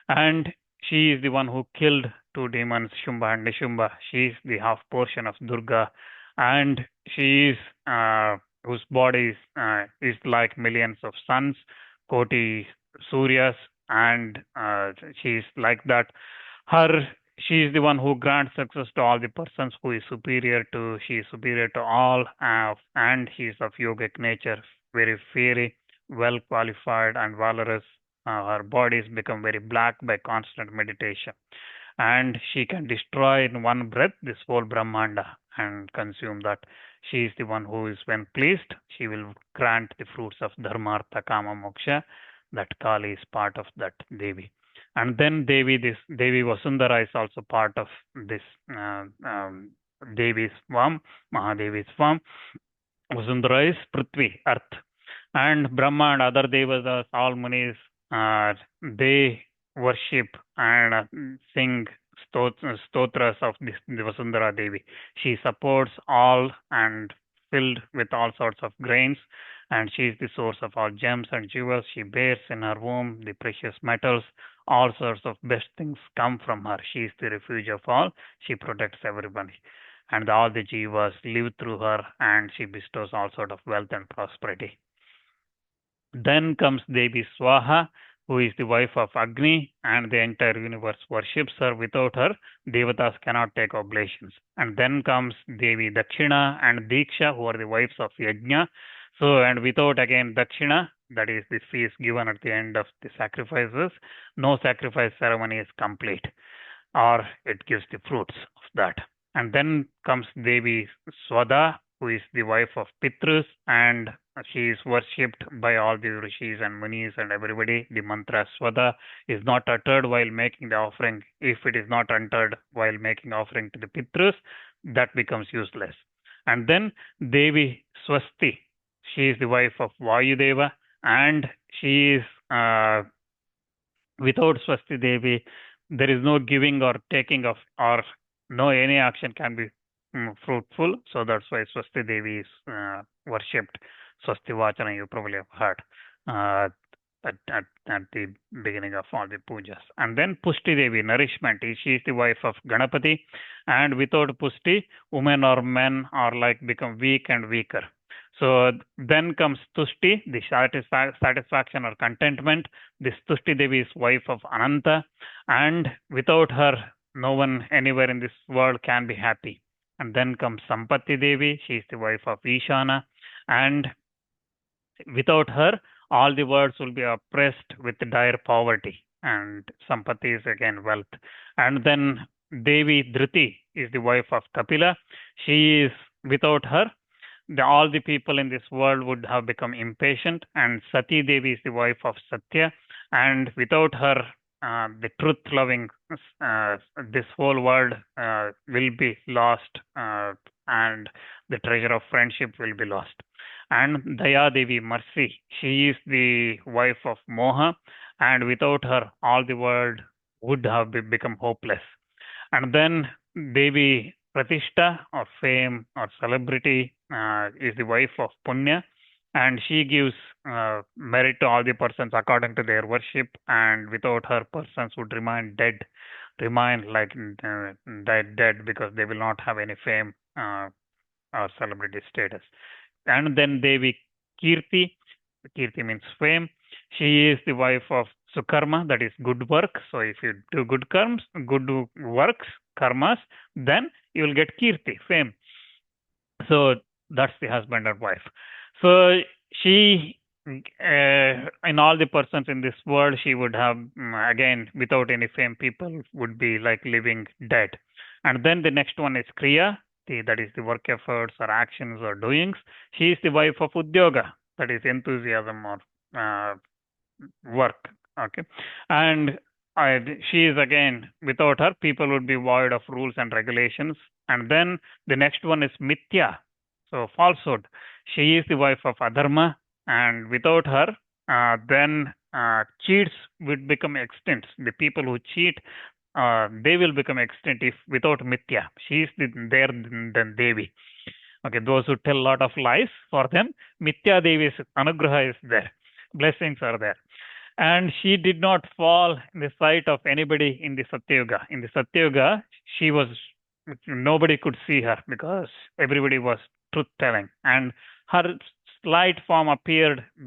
And she is the one who killed two demons, Shumba and Nishumba. She is the half portion of Durga, and she is whose body is like millions of suns, Koti Suryas, and she is like that. She is the one who grants success to all the persons who is superior to. She is superior to all, and she is of yogic nature, very fiery, well qualified, and valorous. Her bodies become very black by constant meditation, and she can destroy in one breath this whole Brahmanda and consume that. She is the one who is, when pleased, she will grant the fruits of Dharma, Artha, Kama, Moksha. That Kali is part of that Devi. And then this Devi Vasundhara is also part of this Devi's form, Mahadevi's form. Vasundhara is Prithvi, earth. And Brahma and other Devas, all Munis, they worship and sing stotras of this Vasundhara Devi. She supports all and filled with all sorts of grains, and she is the source of all gems and jewels. She bears in her womb the precious metals. All sorts of best things come from her. She is the refuge of all. She protects everybody, and all the jivas live through her, and she bestows all sort of wealth and prosperity. Then comes Devi Swaha, who is the wife of Agni, and the entire universe worships her. Without her, Devatas cannot take oblations. And then comes Devi Dakshina and Diksha, who are the wives of Yajna. So, and without again dakshina, that is the feast given at the end of the sacrifices, no sacrifice ceremony is complete, or it gives the fruits of that. And then comes Devi Swada, who is the wife of Pitrus, and she is worshipped by all the rishis and munis and everybody. The mantra Swada is not uttered while making the offering. If it is not uttered while making offering to the Pitrus, that becomes useless. And then Devi Swasti, she is the wife of Vayudeva, and she is without Swasti Devi, there is no giving or taking of, or no any action can be fruitful. So that's why Swasti Devi is worshipped. Swasti Vachana, you probably have heard uh, at the beginning of all the pujas. And then Pushti Devi, nourishment. She is the wife of Ganapati, and without Pushti, women or men are like become weak and weaker. So then comes Tushti, the satisfaction or contentment. This Tushti Devi is wife of Ananta, and without her, no one anywhere in this world can be happy. And then comes Sampatti Devi, she is the wife of Ishana, and without her, all the worlds will be oppressed with dire poverty. And Sampatti is again wealth. And then Devi Dhriti is the wife of Kapila. She is, without her, all the people in this world would have become impatient. And Sati Devi is the wife of Satya. And without her, the truth-loving, this whole world will be lost, and the treasure of friendship will be lost. And Daya Devi, mercy, she is the wife of Moha, and without her, all the world would have become hopeless. And then Devi Pratishta, or fame or celebrity, is the wife of Punya, and she gives merit to all the persons according to their worship, and without her, persons would remain dead, remain like dead because they will not have any fame or celebrity status. And then Devi Kirti, Kirti means fame. She is the wife of Sukarma, that is good work. So if you do good works, karmas, then you will get Kirti, fame. So that's the husband and wife. So she, in all the persons in this world, she would have, again, without any fame, people would be like living dead. And then the next one is Kriya, that is the work efforts or actions or doings. She is the wife of Udyoga, that is enthusiasm or work. Okay. And she is, again, without her, people would be void of rules and regulations. And then the next one is Mithya, so falsehood. She is the wife of Adharma, and without her, then cheats would become extinct. The people who cheat, they will become extinct if without Mithya. She is there than Devi. Okay, those who tell a lot of lies, for them, Mithya Devi's anugraha is there. Blessings are there. And she did not fall in the sight of anybody in the Satyuga. In the Satyuga, nobody could see her because everybody was truth telling. And her slight form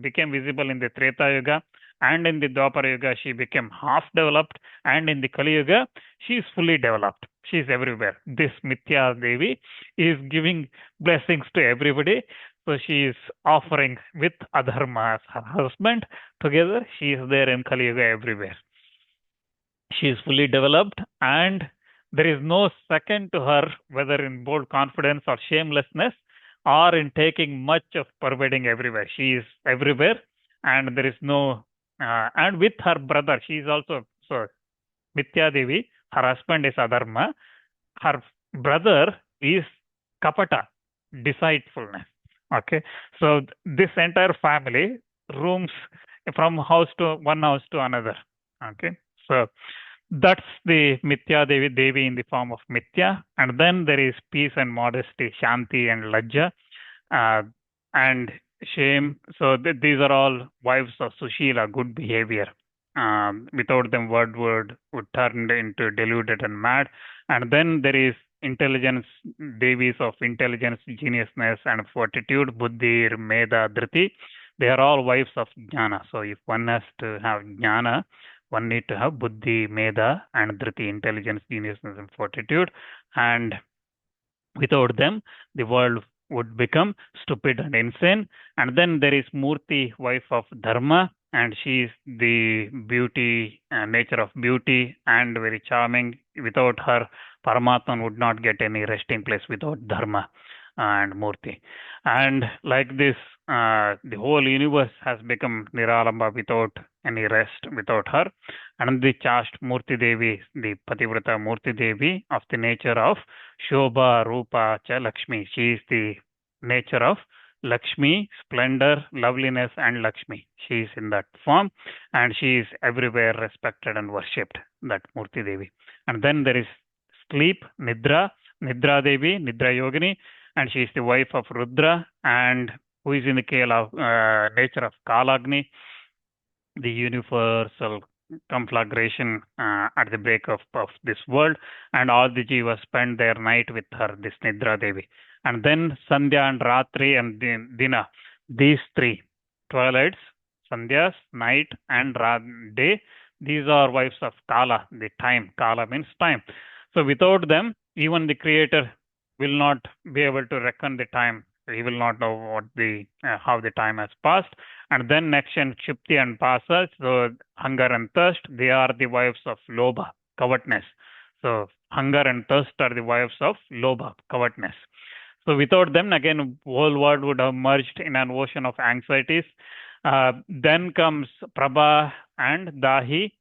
became visible in the Treta Yuga, and in the Dwapara Yuga, she became half developed, and in the Kali Yuga, she is fully developed. She is everywhere. This Mithya Devi is giving blessings to everybody. So she is offering with Adharma as her husband. Together, she is there in Kali Yuga everywhere. She is fully developed, and there is no second to her, whether in bold confidence or shamelessness, or in taking much of pervading everywhere. She is everywhere, and there is no, and with her brother, she is also, so Mithya Devi, her husband is Adharma, her brother is Kapata, deceitfulness. Okay, so this entire family rooms from one house to another. Okay, so that's the Mithya Devi in the form of Mithya. And then there is peace and modesty, Shanti and Lajja, and shame. So these are all wives of Sushila, good behavior. Without them, word would turn into deluded and mad. And then there is intelligence, Devis of intelligence, geniusness, and fortitude, Buddhi, Meda, Dhriti. They are all wives of Jnana. So if one has to have Jnana, one need to have Buddhi, Meda, and Dhriti, intelligence, geniusness, and fortitude. And without them, the world would become stupid and insane. And then there is Murti, wife of Dharma, and she is the beauty, nature of beauty, and very charming. Without her, Paramatman would not get any resting place without Dharma and Murti. And like this, the whole universe has become Niralamba without any rest, without her. And the chaste Murti Devi, the Pativrata Murti Devi of the nature of Shobha, Rupa, Cha Lakshmi. She is the nature of Lakshmi, splendor, loveliness, and Lakshmi. She is in that form, and she is everywhere respected and worshipped, that Murti Devi. And then there is sleep, Nidra, Nidra Devi, Nidra Yogini, and she is the wife of Rudra, and who is in the nature of Kalagni, the universal conflagration at the break of this world, and all the jivas spend their night with her, this Nidra Devi. And then Sandhya and Ratri and Dina, these three twilights, Sandhyas, night, and day, these are wives of Kala, the time. Kala means time. So without them, even the creator will not be able to reckon the time. He will not know what how the time has passed. And then next in Kshipti and Pasa, so hunger and thirst, they are the wives of Lobha, covetousness. So hunger and thirst are the wives of Lobha, covetousness. So without them, again, whole world would have merged in an ocean of anxieties. Then comes Prabha and Dahi.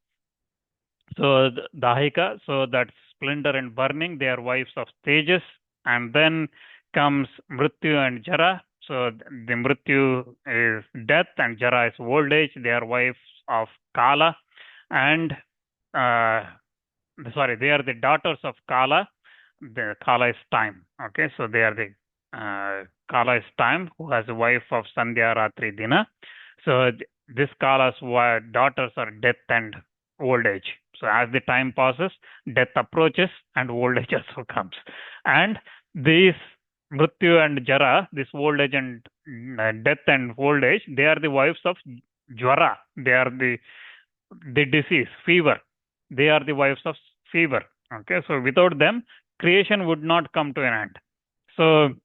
So Dahika, so that's splendor and burning. They are wives of Tejas. And then comes Mrityu and Jara. So the Mrityu is death and Jara is old age. They are wives of Kala. And they are the daughters of Kala. The Kala is time. Okay, so they are the Kala is time, who has a wife of Sandhya, Ratri, Dina. So this Kala's daughters are death and old age. So as the time passes, death approaches and old age also comes. And these Mrityu and Jara, this old age and death and old age, they are the wives of Jwara. They are the disease, fever. They are the wives of fever. Okay, so without them, creation would not come to an end. So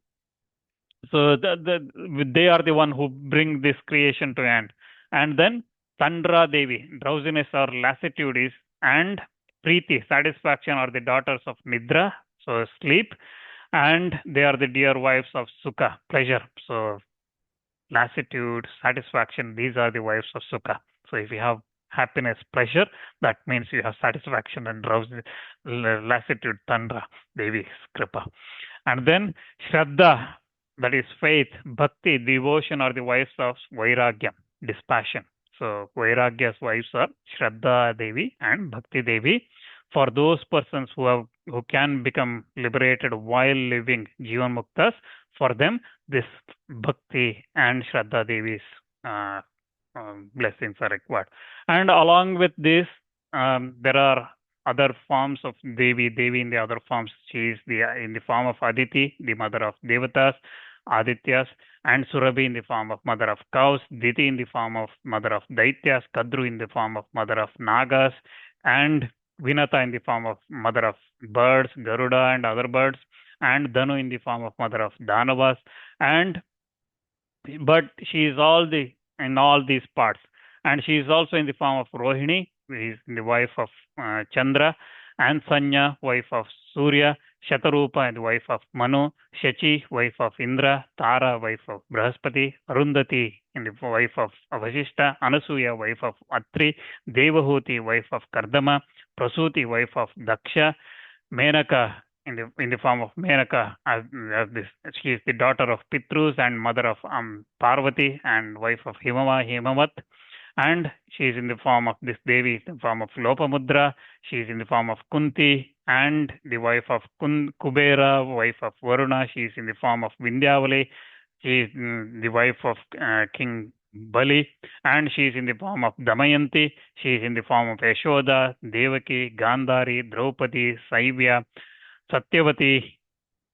they are the one who bring this creation to end. And then Tandra Devi, drowsiness or lassitude is, and Preeti, satisfaction, are the daughters of Nidra, so sleep, and they are the dear wives of Sukha, pleasure. So lassitude, satisfaction, these are the wives of Sukha. So if you have happiness, pleasure, that means you have satisfaction and lassitude, Tandra Devi, Kripa. And then Shraddha, that is faith, Bhakti, devotion, are the wives of Vairagyam, dispassion. So Vairagya's wives are Shraddha Devi and Bhakti Devi. For those persons who can become liberated while living Jivan Muktas, for them this Bhakti and Shraddha Devi's blessings are required. And along with this, there are other forms of Devi. Devi in the other forms, she is in the form of Aditi, the mother of Devatas, Adityas, and Surabhi in the form of mother of cows, Diti in the form of mother of Daityas, Kadru in the form of mother of Nagas, and Vinata in the form of mother of birds, Garuda and other birds, and Danu in the form of mother of Danavas. But she is in all these parts. And she is also in the form of Rohini, who is the wife of Chandra, and Sanya, wife of Surya, Shatarupa, the wife of Manu, Shachi, wife of Indra, Tara, wife of Brahaspati, Arundhati, the wife of Vasishta, Anasuya, wife of Atri, Devahuti, wife of Kardama, Prasuti, wife of Daksha, Menaka, in the form of Menaka, she is the daughter of Pitrus and mother of Parvati and wife of Himavat. And she is in the form of this Devi, in the form of Lopamudra. She is in the form of Kunti and the wife of Kubera, wife of Varuna. She is in the form of Vindhyavali. She is the wife of King Bali. And she is in the form of Damayanti. She is in the form of Yashoda, Devaki, Gandhari, Draupadi, Saivya, Satyavati,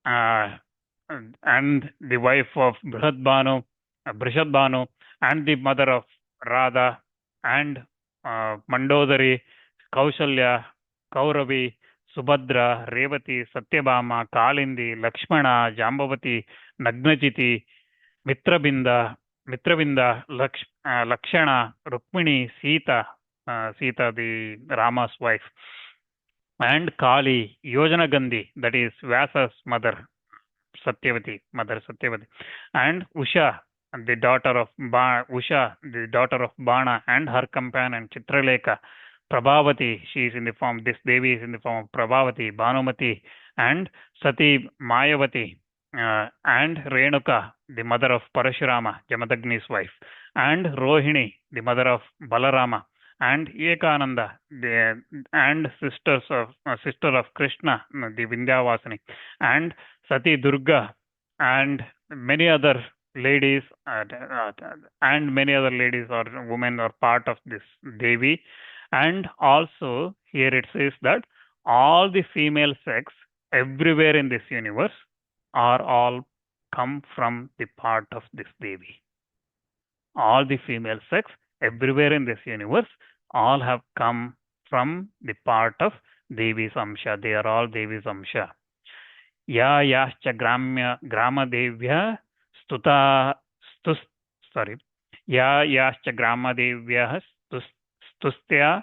and the wife of Brishadbanu, and the mother of Radha, and Mandodari, Kaushalya, Kauravi, Subhadra, Revati, Satyabhama, Kalindi, Lakshmana, Jambavati, Nagnajiti, Mitrabinda, Lakshana, Rukmini, Sita, Sita the Rama's wife, and Kali, Yojana Gandhi, that is Vyasa's mother, Mother Satyavati, and Usha, the daughter of the daughter of Bana, and her companion Chitraleka, Prabhavati, she is in the form, this Devi is in the form of Prabhavati, Bhanumati, and Sati Mayavati, and Renuka, the mother of Parashurama, Jamadagni's wife, and Rohini, the mother of Balarama, and Ekananda, and sister of Krishna, the Vindhyavasini, and Sati Durga, and many other ladies, and many other ladies or women are part of this Devi. And also here it says that all the female sex everywhere in this universe are all come from the part of this Devi. All the female sex everywhere in this universe all have come from the part of Devi's Amsha. They are all Devi's Amsha. Ya yascha grama devya stuta stus sorry ya yascha grama devya stustya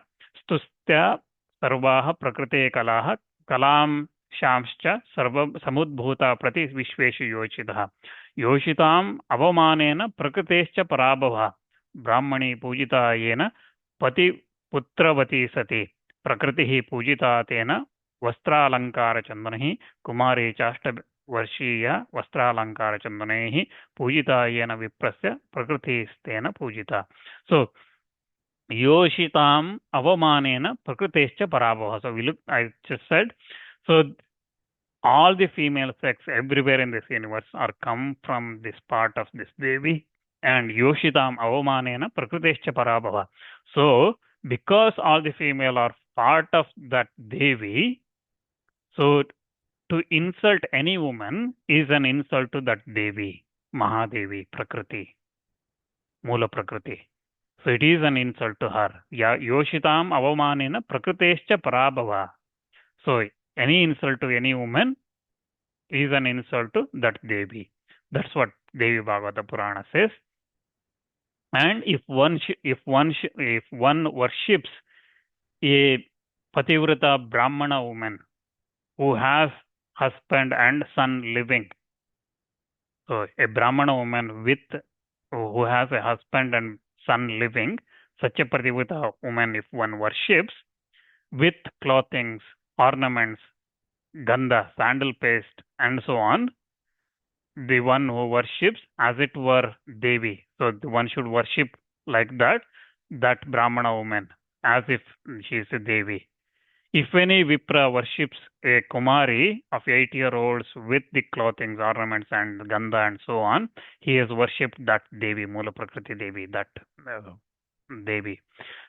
sarvaha prakrite kalaha kalam shamscha sarva samudbhuta prati vishveshu yochitah yoshitam avamanena prakritescha parabhava brahmani pujita yena pati putravati sati prakritihi pujita tena वस्त्रालंकार चंदन कुमारी चाष्ट वर्षीय वस्त्रालंकार चंदन पूजिता येन विप्रस्य प्रकृतिस्तेन पूजिता. So योषिताम अवमानेन प्रकृतेश्च पराभवः. So we look, I just said, so all the female sex everywhere in this universe are come from this part of this Devi, and yoshitam avamanena prakriteschya parabhava. So because all the female are part of that Devi, so to insult any woman is an insult to that Devi, Mahadevi, Prakriti, Mula Prakriti. So it is an insult to her. Yoshitam avamanena prakritescha parabhava. So any insult to any woman is an insult to that Devi. That's what Devi Bhagavata Purana says. And if one worships a Pativrata Brahmana woman who has husband and son living, so a Brahmana woman who has a husband and son living, such a Pativrata woman, if one worships with clothings, ornaments, gandha, sandal paste, and so on, the one who worships as it were Devi. So the one should worship like that Brahmana woman, as if she is a Devi. If any Vipra worships a Kumari of 8-year-olds with the clothings, ornaments, and gandha and so on, he has worshipped that Devi, Mula Prakriti Devi, that Devi.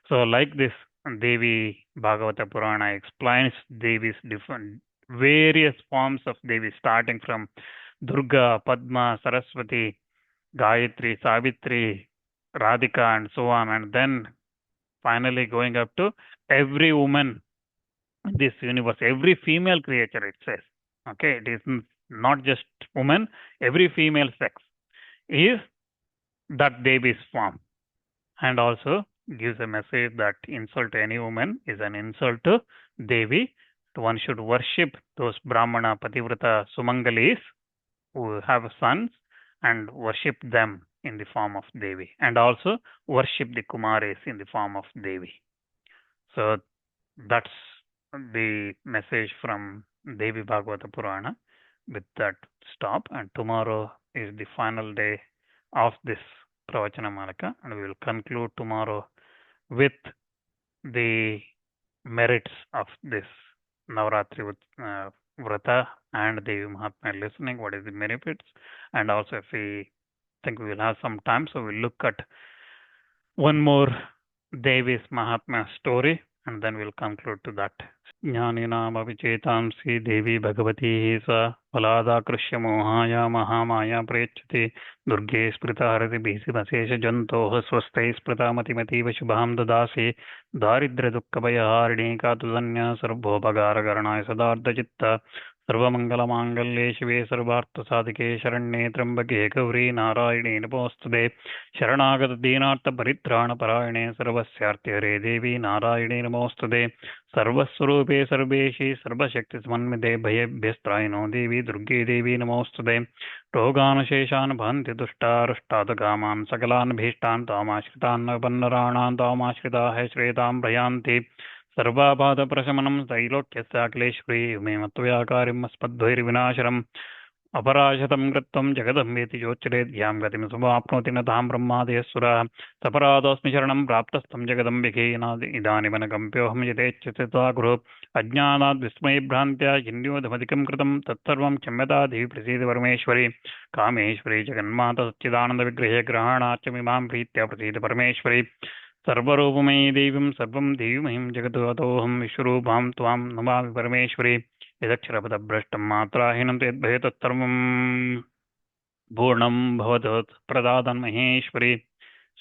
So like this, Devi Bhagavata Purana explains Devi's different various forms of Devi, starting from Durga, Padma, Saraswati, Gayatri, Savitri, Radhika, and so on, and then finally going up to every woman in this universe, every female creature, it says. Okay, it is not just woman, every female sex is that Devi's form. And also gives a message that insult to any woman is an insult to Devi. One should worship those Brahmana, Pativrata, Sumangalis who have sons and worship them in the form of Devi, and also worship the Kumaris in the form of Devi. So that's the message from Devi Bhagavata Purana. With that, stop, and tomorrow is the final day of this Pravachana Malaka, and we will conclude tomorrow with the merits of this Navarātrī Vrata and Devi Mahatmya listening, what is the benefits, and also if we think we will have some time, so we'll look at one more Devi's Mahatmya story, and then we'll conclude to that. Jnānināmapि cētāंसि देवी भगवती सा फलादाकृष्य मोहाया महामाया प्रेच्छति दुर्गे स्मृता हरति भीषिमशेषजन्तोः स्वस्थैः स्मृता मतिमतीव शुभां ददासि दारिद्र्यदुःखभयहारिणी का तुदन्या सर्वोपकारकरणाय सदार्धचित्ता सर्वमङ्गलमाङ्गल्ये शिवे सर्वार्थसाधिके शरण्ये त्र्यम्बके गौरी नारायणे नमोऽस्तुते शरणागतदीनार्थपरित्राणपरायणे सर्वस्यार्तिहरे देवी नारायणे नमोऽस्तुते सर्वस्वरूपे सर्वेशि सर्वशक्तिसमन्विते भयेभ्यस्त्रायिनो देवी दुर्गे देवी नमोऽस्तुते रोगानुशेषान् भवन्ति दुष्टारुष्टादकामान् सकलान् भीष्टान् तामाश्रितान् नवपन्नराणां तामाश्रिताः श्रेतां प्रयान्ति सर्वापादप्रशमनं त्रैलोक्यस्याखिलेश्वरी मे मत्वयाकार्यम् अस्मद्वैर्विनाशनम् अपराशतं कृत्वं जगदम्बेति चोच्यते ध्यां गतिं समाप्नोति न तां ब्रह्मादयः सपराधोऽस्मि शरणं प्राप्तस्तं जगदम्बिके इदानीमनकम्प्योऽहं यथेच्छता गुरु अज्ञानाद् विस्मयभ्रान्त्या हिन्द्योधमधिकं कृतं तत्सर्वं क्षम्यता देवी प्रसीद परमेश्वरी कामेश्वरी जगन्माता सच्चिदानन्दविग्रहे ग्रहणाच्चमिमां प्रीत्या प्रसीद परमेश्वरी सर्वरूपमयी देवीं सर्वं देवीमहीं जगदोऽहं विश्वरूपां त्वां नमामि परमेश्वरी यदक्षरपदभ्रष्टं मात्राहीनं यद्भये तत्सर्वं पूर्णं भवतु प्रदातन् महेश्वरी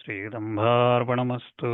श्रीदम्बार्पणमस्तु।